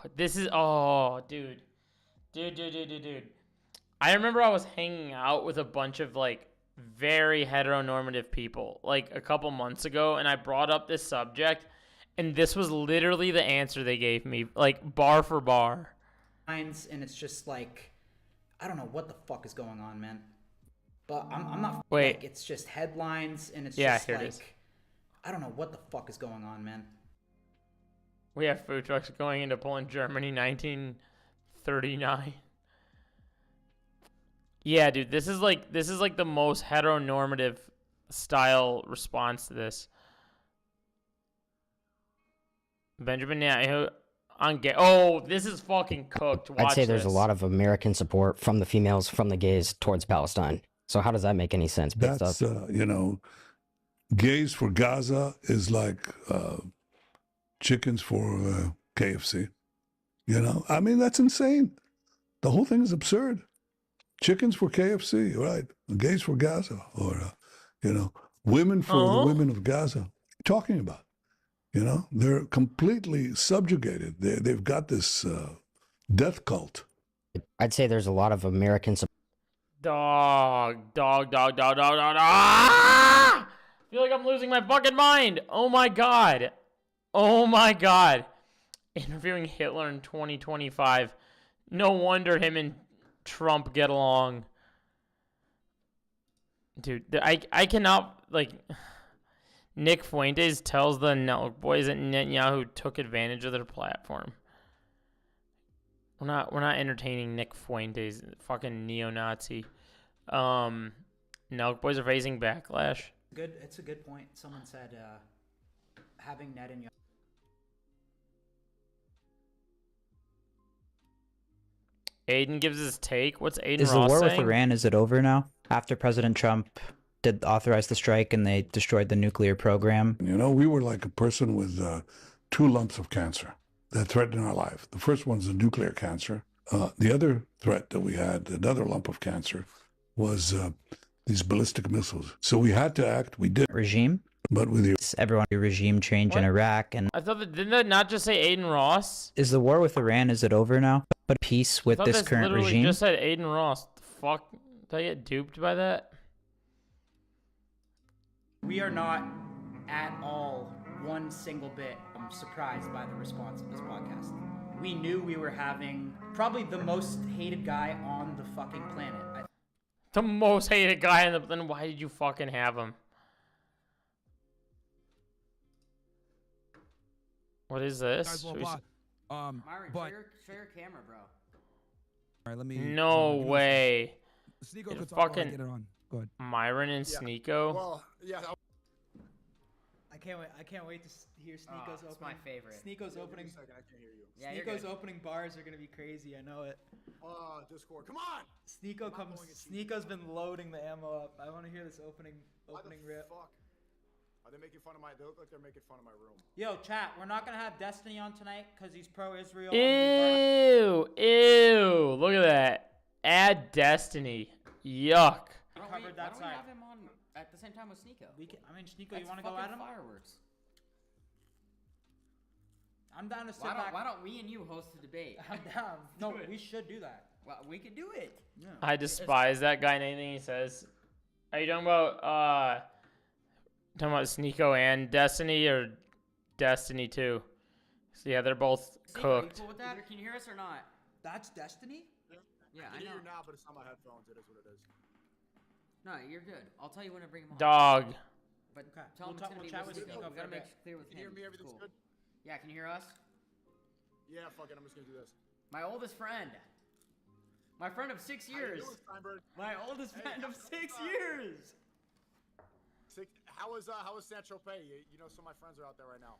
dude. I remember I was hanging out with a bunch of like very heteronormative people like a couple months ago, and I brought up this subject, and this was literally the answer they gave me, like bar for bar. And it's just like, I don't know what the fuck is going on, man. But I'm not. Wait. Like, it's just headlines, and it's just here like, it is. I don't know what the fuck is going on, man. We have food trucks going into Poland, Germany, 1939. Yeah, dude, this is like the most heteronormative style response to this. Benjamin Netanyahu on gay. Oh, this is fucking cooked. Watch I'd say there's this. a lot of American support from the females, from the gays towards Palestine. So how does that make any sense? That's, gays for Gaza is like chickens for KFC. I mean, that's insane. The whole thing is absurd. Chickens for KFC, right? Gays for Gaza, or, women for the women of Gaza. What are you talking about? They're completely subjugated. They've got this death cult. I'd say there's a lot of American support. Dog. Ah! I feel like I'm losing my fucking mind. Oh my god. Interviewing Hitler in 2025. No wonder him and Trump get along. Dude, I cannot, like... Nick Fuentes tells the Nelk Boys that Netanyahu took advantage of their platform. We're not entertaining Nick Fuentes, fucking neo-Nazi. Nelk Boys are facing backlash. Good. It's a good point. Someone said having Netanyahu. Aiden gives his take. What's Aiden Is Ross the war saying? with Iran, is it over now? After President Trump did authorize the strike and they destroyed the nuclear program? You know, we were like a person with 2 lumps of cancer that threatened our life. The first one's the nuclear cancer. The other threat that we had, another lump of cancer, was these ballistic missiles. So we had to act. We did. Regime? But with the everyone regime change in Iraq, and I thought didn't that not just say Aiden Ross? is the war with Iran, is it over now? But peace with I thought this that's current literally regime? just said Aiden Ross. The fuck? Did I get duped by that? We are not at all one single bit surprised by the response of this podcast. We knew we were having probably the most hated guy on the fucking planet. The most hated guy in the. Then why did you fucking have him? What is this? Guys, Should we blah, s- blah. Myron, But show your camera, bro. all right, let me. No give me a way. second. Sneeko It could talk while I fucking get it on. Go ahead. Myron and Sneeko. Well, yeah. I can't wait to hear Sneeko's it's opening. my favorite. Sneeko's Yeah, opening. give me a second, I can't hear you. Yeah, you're Sneeko's good. opening bars are gonna be crazy. I know it. Discord. Come on. Sneeko comes. Sneeko's been loading the ammo up. I want to hear this opening Why the rip. fuck? Are they making fun of my? They look like they're making fun of my room. Yo, chat. We're not gonna have Destiny on tonight because he's pro-Israel. Ew, ew. Look at that. Add Destiny. Yuck. Why don't we have him on at the same time with Sneeko? Sneeko, That's you want to go fucking at him? Fireworks. I'm down to sit Why back. don't we and you host a debate? I'm down. No, Do it. we should do that. Well, we could do it. Yeah. I despise that guy and anything he says. Are you talking about Sneeko and Destiny or Destiny 2? So yeah, they're both Sneeko, are you cooked. cool with that? Can you hear us or not? That's Destiny? Yeah, I I can know. hear you now, but it's not my headphones. It is what it is. No, you're good. I'll tell you when to bring him on. Dog. But Okay. tell him it's gonna be chat with with Sneeko. Sneeko We for a gotta make bit. it clear with Can him. you hear me? It's Everything's cool. good? Yeah, can you hear us? Yeah, fuck it. I'm just gonna do this. My oldest friend. My friend of 6 How you years. doing, Steinberg? My oldest Hey, friend of how- 6 years. How was Saint Tropez? You know, some of my friends are out there right now.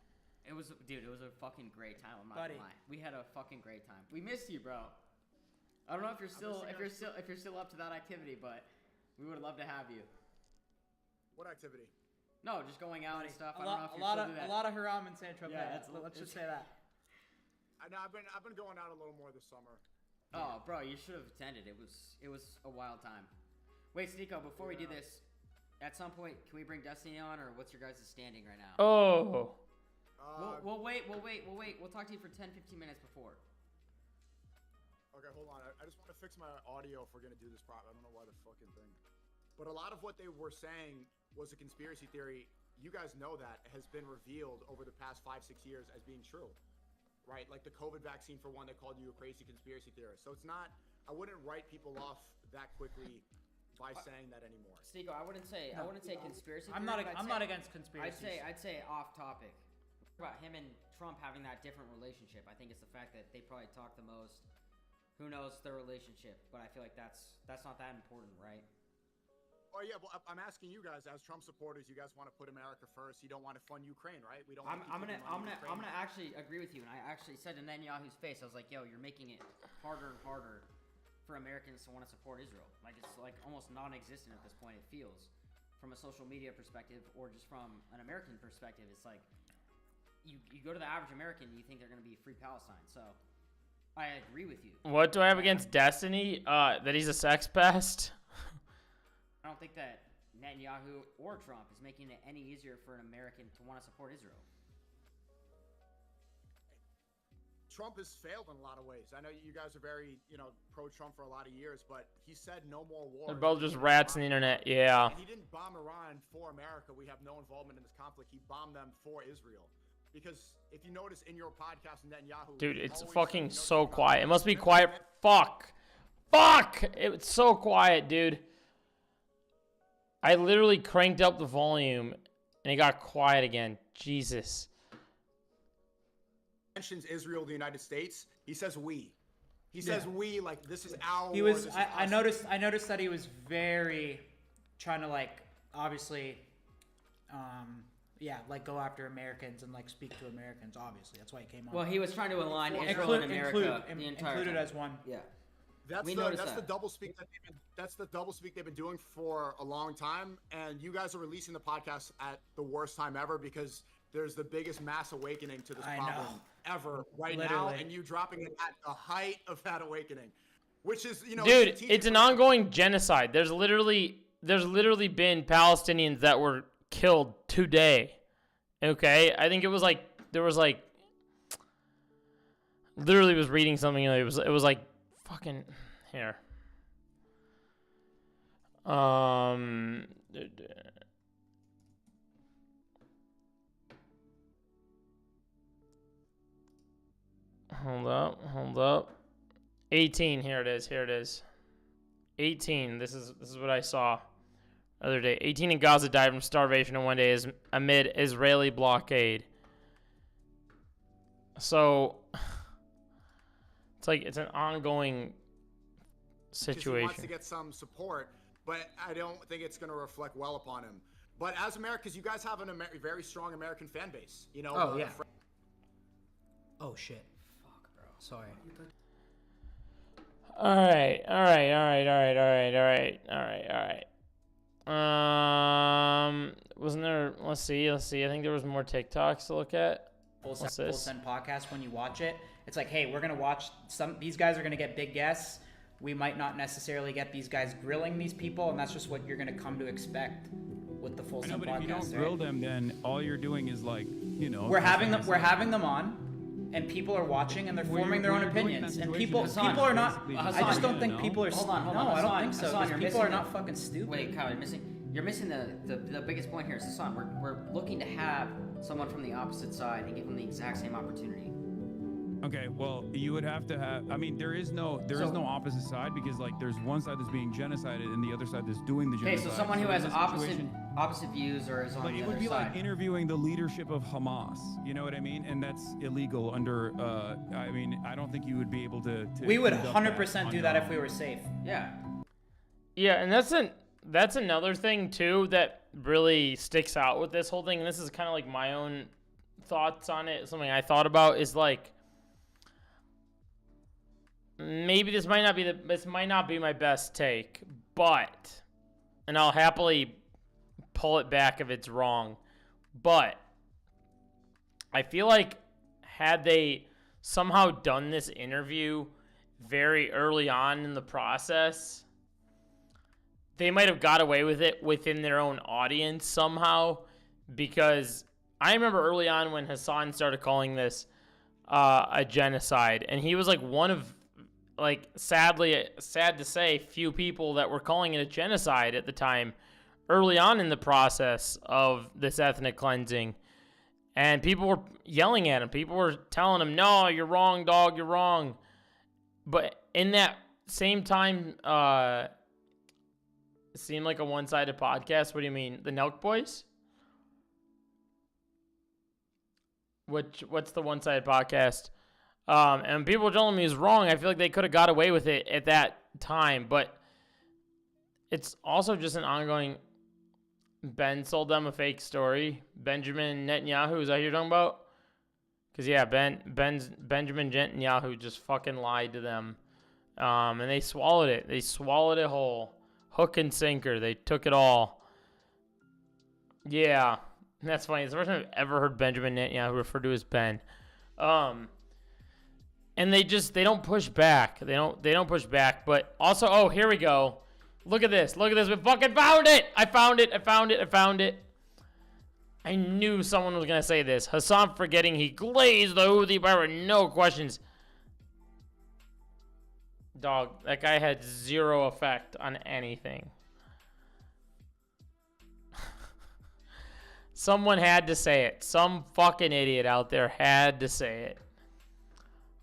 It was, dude. It was a fucking great time. I'm not Buddy. gonna lie. We had a fucking great time. We missed you, bro. I don't know if you're still up to that activity, but we would love to have you. What activity? No, just going out and stuff. I don't know if A you lot still of do that. a lot of Haram and San Tropez. Yeah, Let's just say that. I know I've been going out a little more this summer. Oh, bro, you should have attended. It was a wild time. Wait, Sneeko, before we do this, at some point, can we bring Destiny on, or what's your guys' standing right now? Oh. We'll wait. We'll talk to you for 10, 15 minutes before. Okay, hold on. I just want to fix my audio if we're gonna do this proper. I don't know why the fucking thing. But a lot of what they were saying was a conspiracy theory. You guys know that has been revealed over the past 5-6 years as being true, right? Like the COVID vaccine, for one, they called you a crazy conspiracy theorist. So it's not. I wouldn't write people off that quickly by saying that anymore. Sneeko, I wouldn't say conspiracy. I'm theory, not. but I'm not against conspiracies. I'd say off topic. About him and Trump having that different relationship. I think it's the fact that they probably talk the most. Who knows their relationship? But I feel like that's not that important, right? Oh yeah, well I'm asking you guys as Trump supporters. You guys want to put America first. You don't want to fund Ukraine, right? We don't. I'm gonna actually agree with you, and I actually said to Netanyahu's face, I was like, "Yo, you're making it harder and harder for Americans to want to support Israel. Like it's like almost non-existent at this point. It feels, from a social media perspective or just from an American perspective, it's like you go to the average American, you think they're gonna be free Palestine. So I agree with you. What do I have against Destiny? That he's a sex pest. I don't think that Netanyahu or Trump is making it any easier for an American to want to support Israel. Trump has failed in a lot of ways. I know you guys are very, pro-Trump for a lot of years, but he said no more wars. They're both just rats on the internet. Yeah. And he didn't bomb Iran for America. We have no involvement in this conflict. He bombed them for Israel. Because if you notice in your podcast, Netanyahu... Dude, he it's always fucking said, so quiet. It must be quiet. Fuck. It's so quiet, dude. I literally cranked up the volume and it got quiet again. Jesus. mentions Israel, the United States, he says we. He says we, like, this is our He war, was. this is I us. noticed that he was very trying to like obviously, like go after Americans and like speak to Americans. Obviously, that's why he came on. Well, he was trying to align Israel and America the entire included time. as one. Yeah. That's We the noticed that's that. the double speak they've been doing for a long time, and you guys are releasing the podcast at the worst time ever because there's the biggest mass awakening to this I problem know. ever right now, Literally. and you dropping it at the height of that awakening, which is Dude, strategic it's an for- ongoing genocide. There's literally been Palestinians that were killed today. Okay, I think it was like there was like literally was reading something. It was like fucking here. Hold up. 18. Here it is. 18. This is what I saw the other day. 18 in Gaza died from starvation in one day amid Israeli blockade. So it's like it's an ongoing 'cause he wants situation. to get some support, but I don't think it's going to reflect well upon him. But as Americans, you guys have a very strong American fan base. Oh, yeah. Oh shit. Fuck, bro. Sorry. All right. Wasn't there? Let's see. I think there was more TikToks to look at. Full What's Send this? podcast. When you watch it, it's like, hey, we're gonna watch these guys are gonna get big guests. We might not necessarily get these guys grilling these people, and that's just what you're gonna come to expect with the Full I know, Send but if you don't podcast. grill Right? them, then all you're doing is like, We're having them on, and people are watching, and they're forming their own opinions. And people are not. I just don't think people are. Hold on. No, I don't Hassan, think so. Hassan, 'Cause you're people are missing not the- fucking stupid. Wait, Kyle, you're missing the biggest point here. Is Hassan, we're looking to have someone from the opposite side and give them the exact same opportunity. Okay, well, you would have to have. I mean, there is no opposite side because like there's one side that's being genocided and the other side that's doing the Okay, genocide. so someone who in has this opposite situation- views or is on Like the it other would be side. like interviewing the leadership of Hamas. You know what I mean? And that's illegal under. I mean, I don't think you would be able to We would conduct 100% on do your that if own. we were safe. Yeah. Yeah, and that's another thing too that really sticks out with this whole thing. And this is kind of like my own thoughts on it. Something I thought about is like maybe this might not be my best take, but and I'll happily pull it back if it's wrong. But I feel like had they somehow done this interview very early on in the process, they might have got away with it within their own audience somehow, because I remember early on when Hassan started calling this a genocide, and he was like one of, like, sad to say, few people that were calling it a genocide at the time, early on in the process of this ethnic cleansing. And people were yelling at him. People were telling him, no, you're wrong, dog, you're wrong. But in that same time, it seemed like a one-sided podcast. What do you mean? The Nelk Boys? What's the one-sided podcast? And people were telling me he was wrong. I feel like they could have got away with it at that time. But it's also just an ongoing... Ben sold them a fake story. Benjamin Netanyahu, is that who you're talking about? Because, yeah, Benjamin Netanyahu just fucking lied to them. And they swallowed it. They swallowed it whole. Hook and sinker. They took it all. Yeah, that's funny. It's the first time I've ever heard Benjamin Netanyahu referred to as Ben. And they don't push back. They don't push back. But also, oh, here we go. Look at this. We fucking found it. I found it. I knew someone was going to say this. Hassan forgetting he glazed the Houthi by no questions. Dog, that guy had zero effect on anything. Someone had to say it. Some fucking idiot out there had to say it.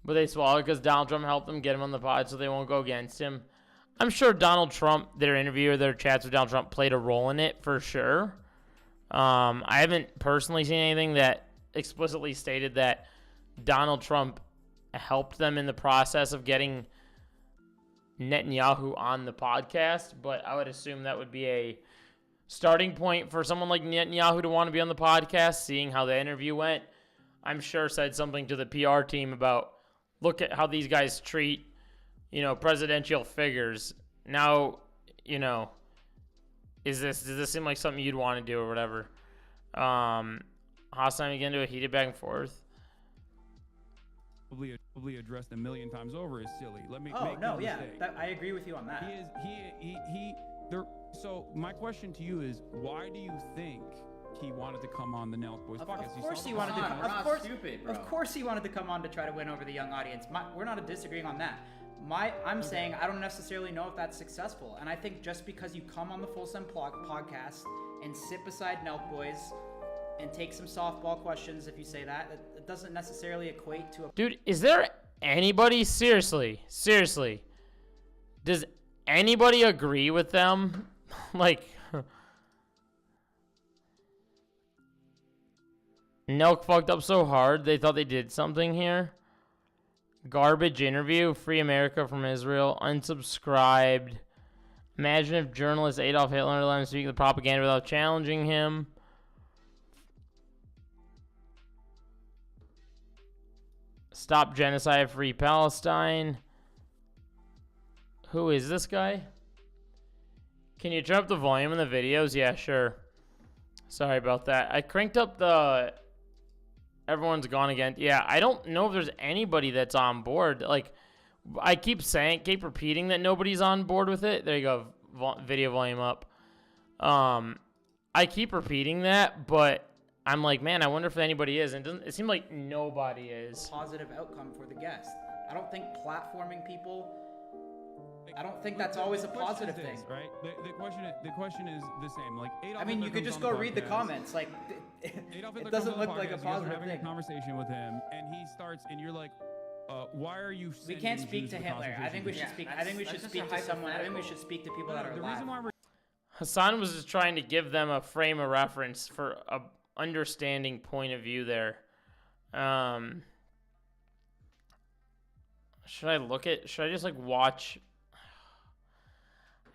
But they swallowed it because Donald Trump helped them get him on the pod so they won't go against him. I'm sure Donald Trump, their interview or their chats with Donald Trump played a role in it for sure. I haven't personally seen anything that explicitly stated that Donald Trump helped them in the process of getting Netanyahu on the podcast, but I would assume that would be a starting point for someone like Netanyahu to want to be on the podcast, seeing how the interview went. I'm sure said something to the PR team about, look at how these guys treat, presidential figures. Now, does this seem like something you'd want to do or whatever? Hassan again to a heated back and forth. Probably addressed a million times over is silly. Let me. Oh make no, no yeah, mistake. I agree with you on that. So my question to you is, why do you think he wanted to come on the Nelk Boys podcast? Of course he wanted to come. Of course he wanted to come on to try to win over the young audience. We're not disagreeing on that. I'm saying I don't necessarily know if that's successful, and I think just because you come on the Full Send podcast and sit beside Nelk Boys and take some softball questions, if you say that, it doesn't necessarily equate to a. Dude, is there anybody seriously? Does anybody agree with them? Like, Nelk fucked up so hard they thought they did something here. Garbage interview. Free America from Israel. Unsubscribed. Imagine if journalist Adolf Hitler let him speak the propaganda without challenging him. Stop genocide. Free Palestine. Who is this guy? Can you turn up the volume in the videos? Yeah, sure. Sorry about that. I cranked up the... Everyone's gone again. Yeah, I don't know if there's anybody that's on board. Like, I keep repeating that nobody's on board with it. There you go. Video volume up. I keep repeating that, but I'm like, man, I wonder if anybody is. And it seems like nobody is. Positive outcome for the guest. I don't think platforming people... I don't think that's always a positive thing. Right? The question is the same. Like, Adolf I mean, you Hitler could just comes go on read the podcast. comments. Like, Adolf Hitler it comes doesn't on the look like a podcast, you guys are positive having thing. a conversation with him, and he starts, and you're like, why are you? We can't speak Jews to the Hitler. I think we should concentration speak. camp? I think we should speak to someone. I think we should speak to people that are The alive. reason why we're Hassan was just trying to give them a frame of reference for a understanding point of view there. Should I just like watch?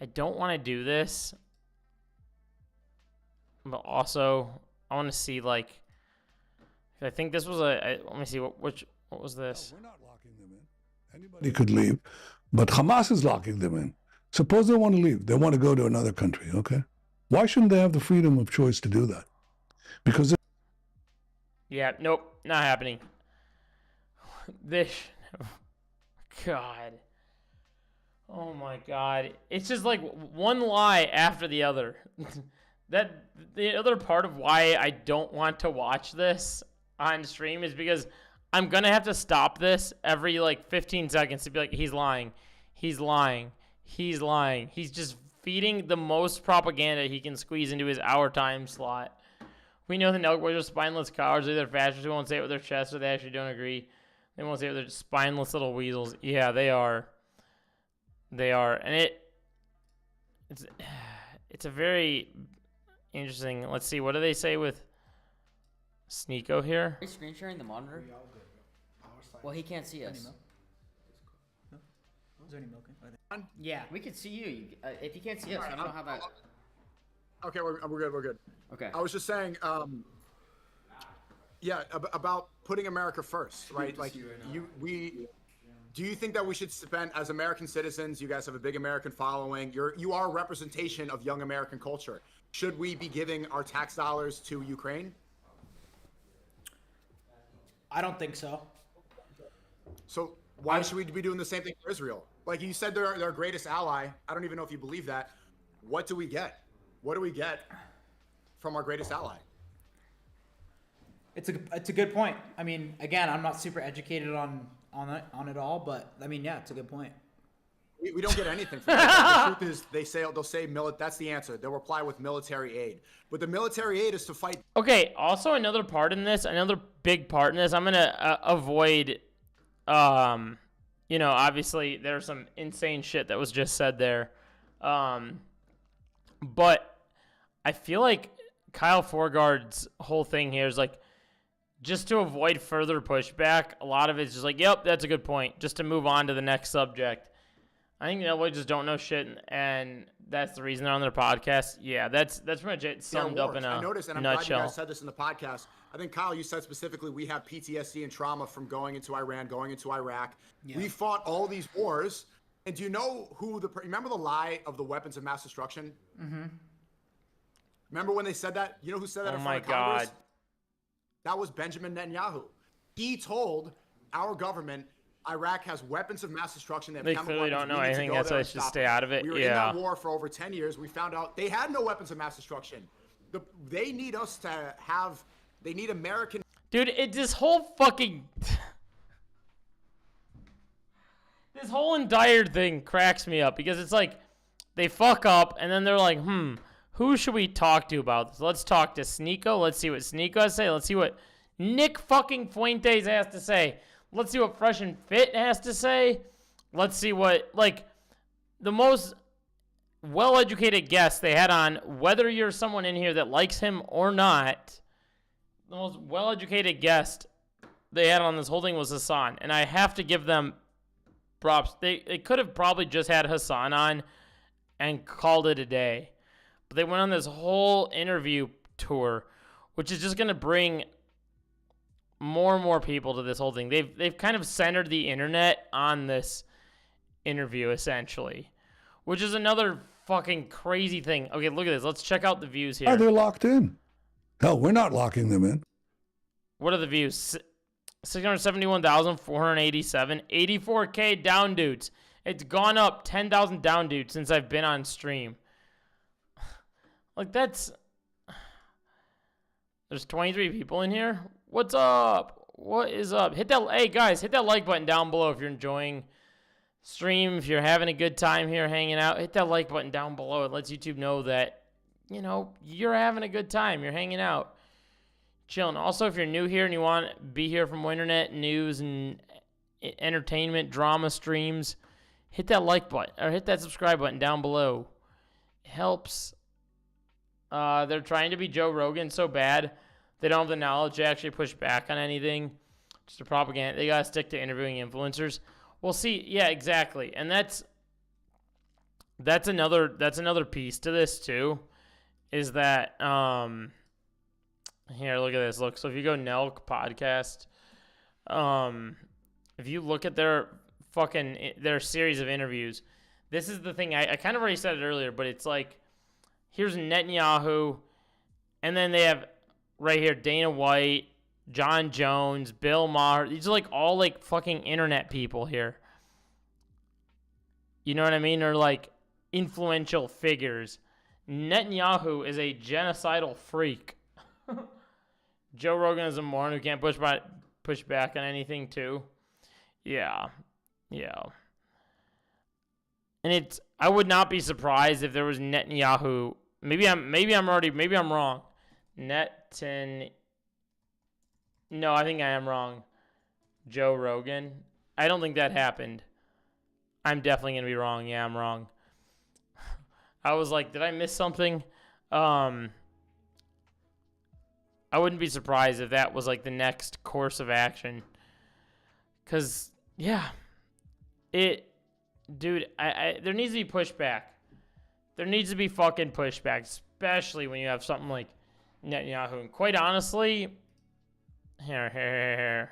I don't want to do this, but also I want to see like. I think this was let me see what was this? We're not locking them in. Anybody could leave, but Hamas is locking them in. Suppose they want to leave. They want to go to another country, okay? Why shouldn't they have the freedom of choice to do that? Because Yeah, nope, not happening. This, God. Oh my God. It's just like one lie after the other. That the other part of why I don't want to watch this on stream is because I'm going to have to stop this every like 15 seconds to be like, he's lying. He's lying. He's lying. He's just feeding the most propaganda he can squeeze into his hour time slot. We know the Nelk Boys are spineless cowards. They're fascists who won't say it with their chest or they actually don't agree. They won't say it with their spineless little weasels. Yeah, they are. They are. And it's a very interesting. Let's see. What do they say with Sneeko here? Are you screen sharing the monitor? Well, he can't see us. Is there any milk in? Yeah. We can see you. If you can't see us, I don't know how that... Okay, we're good. We're good. Okay. I was just saying, about putting America first, right? Like do you think that we should spend, as American citizens, you guys have a big American following, you are a representation of young American culture. Should we be giving our tax dollars to Ukraine? I don't think so. So why should we be doing the same thing for Israel? Like you said, they're our greatest ally. I don't even know if you believe that. What do we get? What do we get from our greatest ally? It's a good point. I mean, again, I'm not super educated on it all, but I mean, yeah, it's a good point. We don't get anything from it. The truth is, they'll say that's the answer. They'll reply with military aid, but the military aid is to fight. Okay. Also, another big part in this. I'm gonna avoid. Obviously, there's some insane shit that was just said there, but I feel like Kyle Forgard's whole thing here is like, just to avoid further pushback, a lot of it's just like, yep, that's a good point, just to move on to the next subject. I think Nelk Boys just don't know shit, and that's the reason they're on their podcast. Yeah, that's pretty much it summed up in a I noticed, and I'm nutshell. glad you guys said this in the podcast. I think, Kyle, you said specifically we have PTSD and trauma from going into Iran, going into Iraq. Yeah. We fought all these wars. And do you know who remember the lie of the weapons of mass destruction? Mm-hmm. Remember when they said that? You know who said that Oh in my front of Congress? God. That was Benjamin Netanyahu. He told our government Iraq has weapons of mass destruction. They clearly don't know anything. That's why they should stay out of it. We were in that war for over 10 years. We found out they had no weapons of mass destruction. They need us to have. They need American. Dude, this whole fucking. This whole entire thing cracks me up because it's like they fuck up and then they're like, who should we talk to about this? Let's talk to Sneeko. Let's see what Sneeko has to say. Let's see what Nick fucking Fuentes has to say. Let's see what Fresh and Fit has to say. Let's see what, like, the most well-educated guest they had on, whether you're someone in here that likes him or not, the most well-educated guest they had on this whole thing was Hassan. And I have to give them props. They could have probably just had Hassan on and called it a day. But they went on this whole interview tour, which is just going to bring more and more people to this whole thing. They've kind of centered the internet on this interview, essentially, which is another fucking crazy thing. Okay, look at this. Let's check out the views here. Are they locked in? Hell, we're not locking them in. What are the views? 671,487, 84K down dudes. It's gone up 10,000 down dudes since I've been on stream. Like, that's... There's 23 people in here. What's up? What is up? Hey, guys, hit that like button down below if you're enjoying stream. If you're having a good time here hanging out, hit that like button down below. It lets YouTube know that, you're having a good time. You're hanging out. Chilling. Also, if you're new here and you want to be here for more internet news and entertainment, drama streams, hit that like button or hit that subscribe button down below. It helps. They're trying to be Joe Rogan so bad they don't have the knowledge to actually push back on anything. Just a propaganda. They gotta stick to interviewing influencers. We'll see. Yeah, exactly. And that's another piece to this too, is that here, look at this. Look, so if you go Nelk podcast, if you look at their series of interviews, this is the thing. I kind of already said it earlier, but it's like, here's Netanyahu, and then they have right here Dana White, John Jones, Bill Maher. These are like all like fucking internet people here. You know what I mean? They're like influential figures. Netanyahu is a genocidal freak. Joe Rogan is a moron who can't push back on anything too. Yeah. And I would not be surprised if there was Netanyahu. Maybe I'm wrong. No, I think I am wrong. Joe Rogan. I don't think that happened. I'm definitely going to be wrong. Yeah, I'm wrong. I was like, did I miss something? I wouldn't be surprised if that was like the next course of action. Cause yeah, dude, there needs to be pushback. There needs to be fucking pushback, especially when you have something like Netanyahu. And quite honestly, here.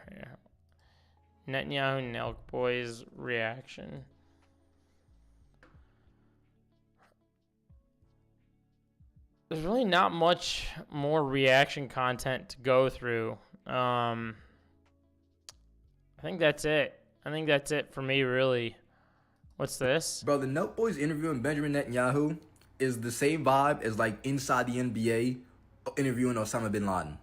Netanyahu Nelk Boys reaction. There's really not much more reaction content to go through. I think that's it. I think that's it for me, really. What's this? Bro, the Nelk Boys interviewing Benjamin Netanyahu is the same vibe as like inside the NBA interviewing Osama bin Laden.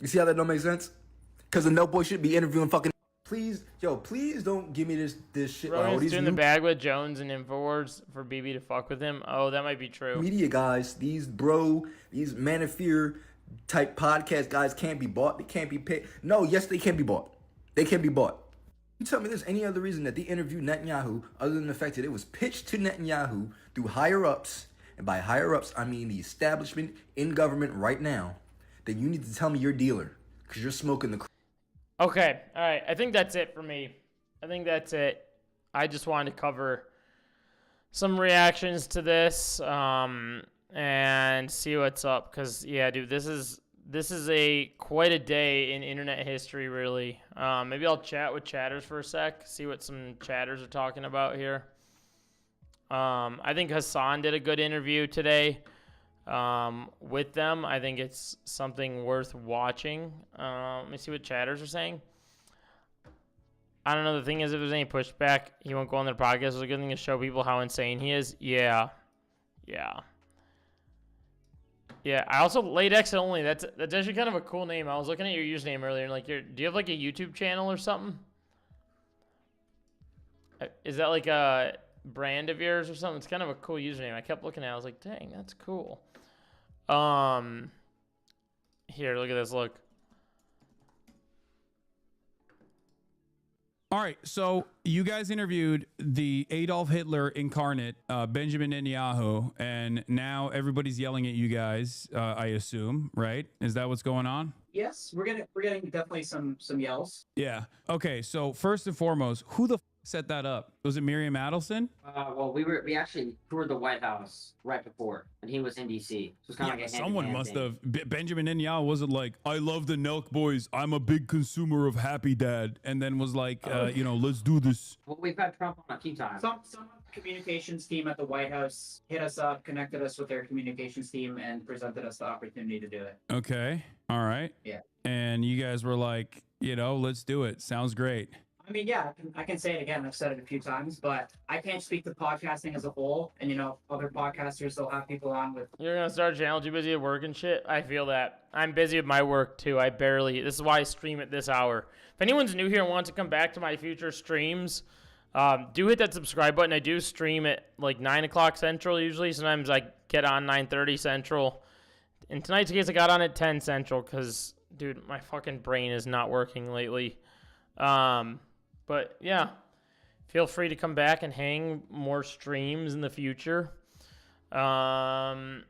You see how that don't make sense? Because the Nelk Boys should be interviewing fucking... Please don't give me this shit. Rogan's doing the bag with Jones and InfoWars for BB to fuck with him. Oh, that might be true. Media guys, these Man of Fear type podcast guys can't be bought. They can't be paid. No, yes, they can be bought. They can be bought. You tell me there's any other reason that they interviewed Netanyahu other than the fact that it was pitched to Netanyahu through higher-ups, and by higher-ups, I mean the establishment in government right now, then you need to tell me your dealer. because you're smoking the. Okay, all right. I think that's it for me. I think that's it. I just wanted to cover some reactions to this and see what's up. Cause yeah, dude, this is quite a day in internet history, really. Maybe I'll chat with chatters for a sec, see what some chatters are talking about here. I think Hassan did a good interview today with them. I think it's something worth watching. Let me see what chatters are saying. I don't know. The thing is, if there's any pushback, he won't go on their podcast. It's a good thing to show people how insane he is. Yeah. I also Late Exit Only. That's actually kind of a cool name. I was looking at your username earlier and like, do you have like a YouTube channel or something? Is that like a brand of yours or something? It's kind of a cool username. I kept looking at it. I was like, dang, that's cool. Here, look at this. Look. All right, so you guys interviewed the Adolf Hitler incarnate, Benjamin Netanyahu, and now everybody's yelling at you guys, I assume, right? Is that what's going on? Yes, we're getting definitely some yells. Yeah. Okay, so first and foremost, who the set that up? Was it Miriam Adelson? Well, we actually toured the White House right before, and he was in D.C. So it's kind of like a someone must have. Benjamin Netanyahu wasn't like, I love the Nelk Boys. I'm a big consumer of Happy Dad, and then was like, let's do this. Well, we've had Trump on a few times. Some communications team at the White House hit us up, connected us with their communications team, and presented us the opportunity to do it. Okay. All right. Yeah. And you guys were like, let's do it. Sounds great. I mean, yeah, I can say it again. I've said it a few times, but I can't speak to podcasting as a whole. And, other podcasters, they'll have people on with. You're going to start a channel too busy at work and shit? I feel that. I'm busy with my work, too. This is why I stream at this hour. If anyone's new here and wants to come back to my future streams, do hit that subscribe button. I do stream at like 9 o'clock Central usually. Sometimes I get on 9:30 Central. In tonight's case, I got on at 10 Central because, dude, my fucking brain is not working lately. But yeah, feel free to come back and hang more streams in the future. That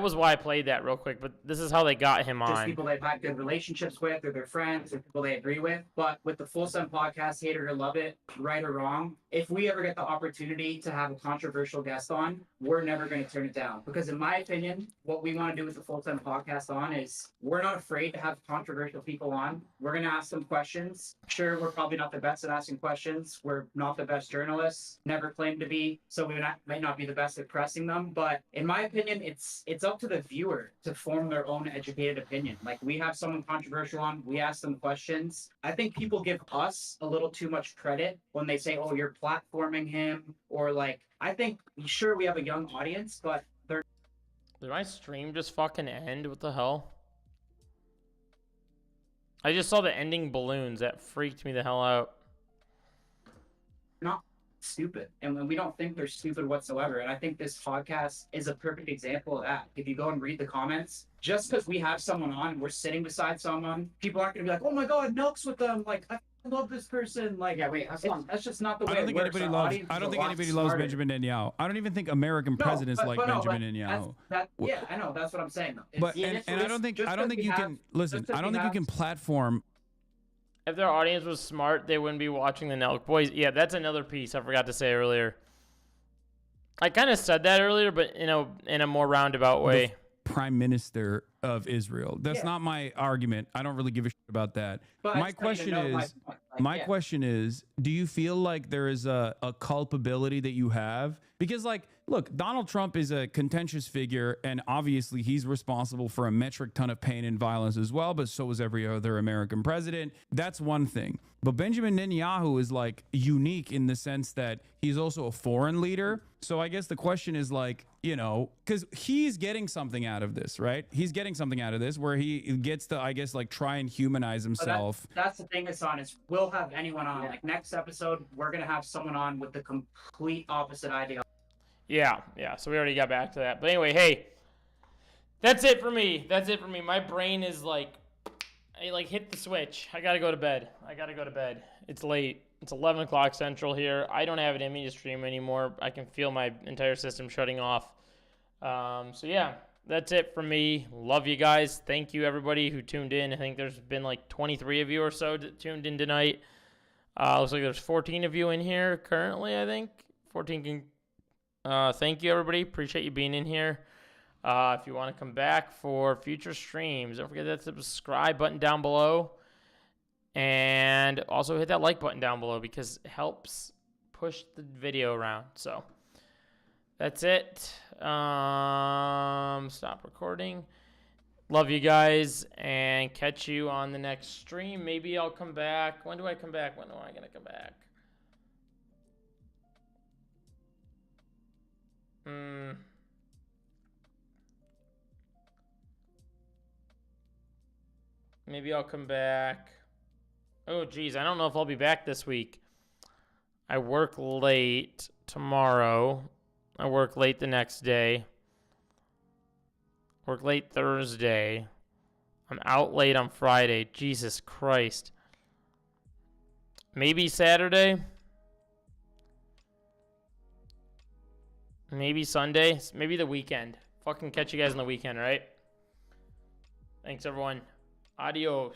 was why I played that real quick, but this is how they got him Just on. people they've had good relationships with, or their friends, or people they agree with. But with the Full Sun podcast, hate it or love it, right or wrong, if we ever get the opportunity to have a controversial guest on, we're never going to turn it down. Because in my opinion, what we want to do with the Full Sun podcast on is we're not afraid to have controversial people on. We're going to ask them questions. Sure, we're probably not the best at asking questions. We're not the best journalists, never claimed to be. So we might not be the best at pressing them. But in my opinion, it's up to the viewer to form their own educated opinion. Like, we have someone controversial on, we ask them questions. I think people give us a little too much credit when they say, oh, you're platforming him, or like, I think, sure, we have a young audience, but they're... Did my stream just fucking end? What the hell? I just saw the ending balloons. That freaked me the hell out. Not stupid, and we don't think they're stupid whatsoever. And I think this podcast is a perfect example of that. If you go and read the comments, just because we have someone on, we're sitting beside someone, people aren't gonna be like, oh my god, Nelk's with them, like, I love this person. Like, yeah, wait, that's just not the way I don't think it works. I don't think anybody loves Benjamin Netanyahu. I don't even think American presidents like Benjamin Netanyahu. Yeah, I know, that's what I'm saying though. But and I don't think you can listen. I don't think you can platform. If their audience was smart, they wouldn't be watching the Nelk Boys. Yeah, that's another piece I forgot to say earlier. I kind of said that earlier, but in a more roundabout way. The Prime Minister of Israel. That's not my argument. I don't really give a shit about that. But my question is, do you feel like there is a culpability that you have? Because, like, look, Donald Trump is a contentious figure, and obviously he's responsible for a metric ton of pain and violence as well, but so is every other American president. That's one thing. But Benjamin Netanyahu is, like, unique in the sense that he's also a foreign leader. So I guess the question is, like, because he's getting something out of this, right? He's getting something out of this where he gets to, I guess, like, try and humanize himself. That's the thing, Hassan, is we'll have anyone on. Like, next episode, we're going to have someone on with the complete opposite idea. Yeah. So we already got back to that. But anyway, hey, that's it for me. My brain is like, I hit the switch. I got to go to bed. It's late. It's 11 o'clock Central here. I don't have it in me to stream anymore. I can feel my entire system shutting off. So yeah, that's it from me. Love you guys. Thank you, everybody who tuned in. I think there's been like 23 of you or so that tuned in tonight. Looks like there's 14 of you in here currently, I think. 14 can... thank you, everybody. Appreciate you being in here. If you want to come back for future streams, don't forget that subscribe button down below. And also hit that like button down below because it helps push the video around. So that's it. Stop recording. Love you guys and catch you on the next stream. Maybe I'll come back. When do I come back? When am I going to come back? Maybe I'll come back. Oh, geez. I don't know if I'll be back this week. I work late tomorrow. I work late the next day. Work late Thursday. I'm out late on Friday. Jesus Christ. Maybe Saturday. Maybe Sunday. Maybe the weekend. Fucking catch you guys on the weekend, right? Thanks, everyone. Adios.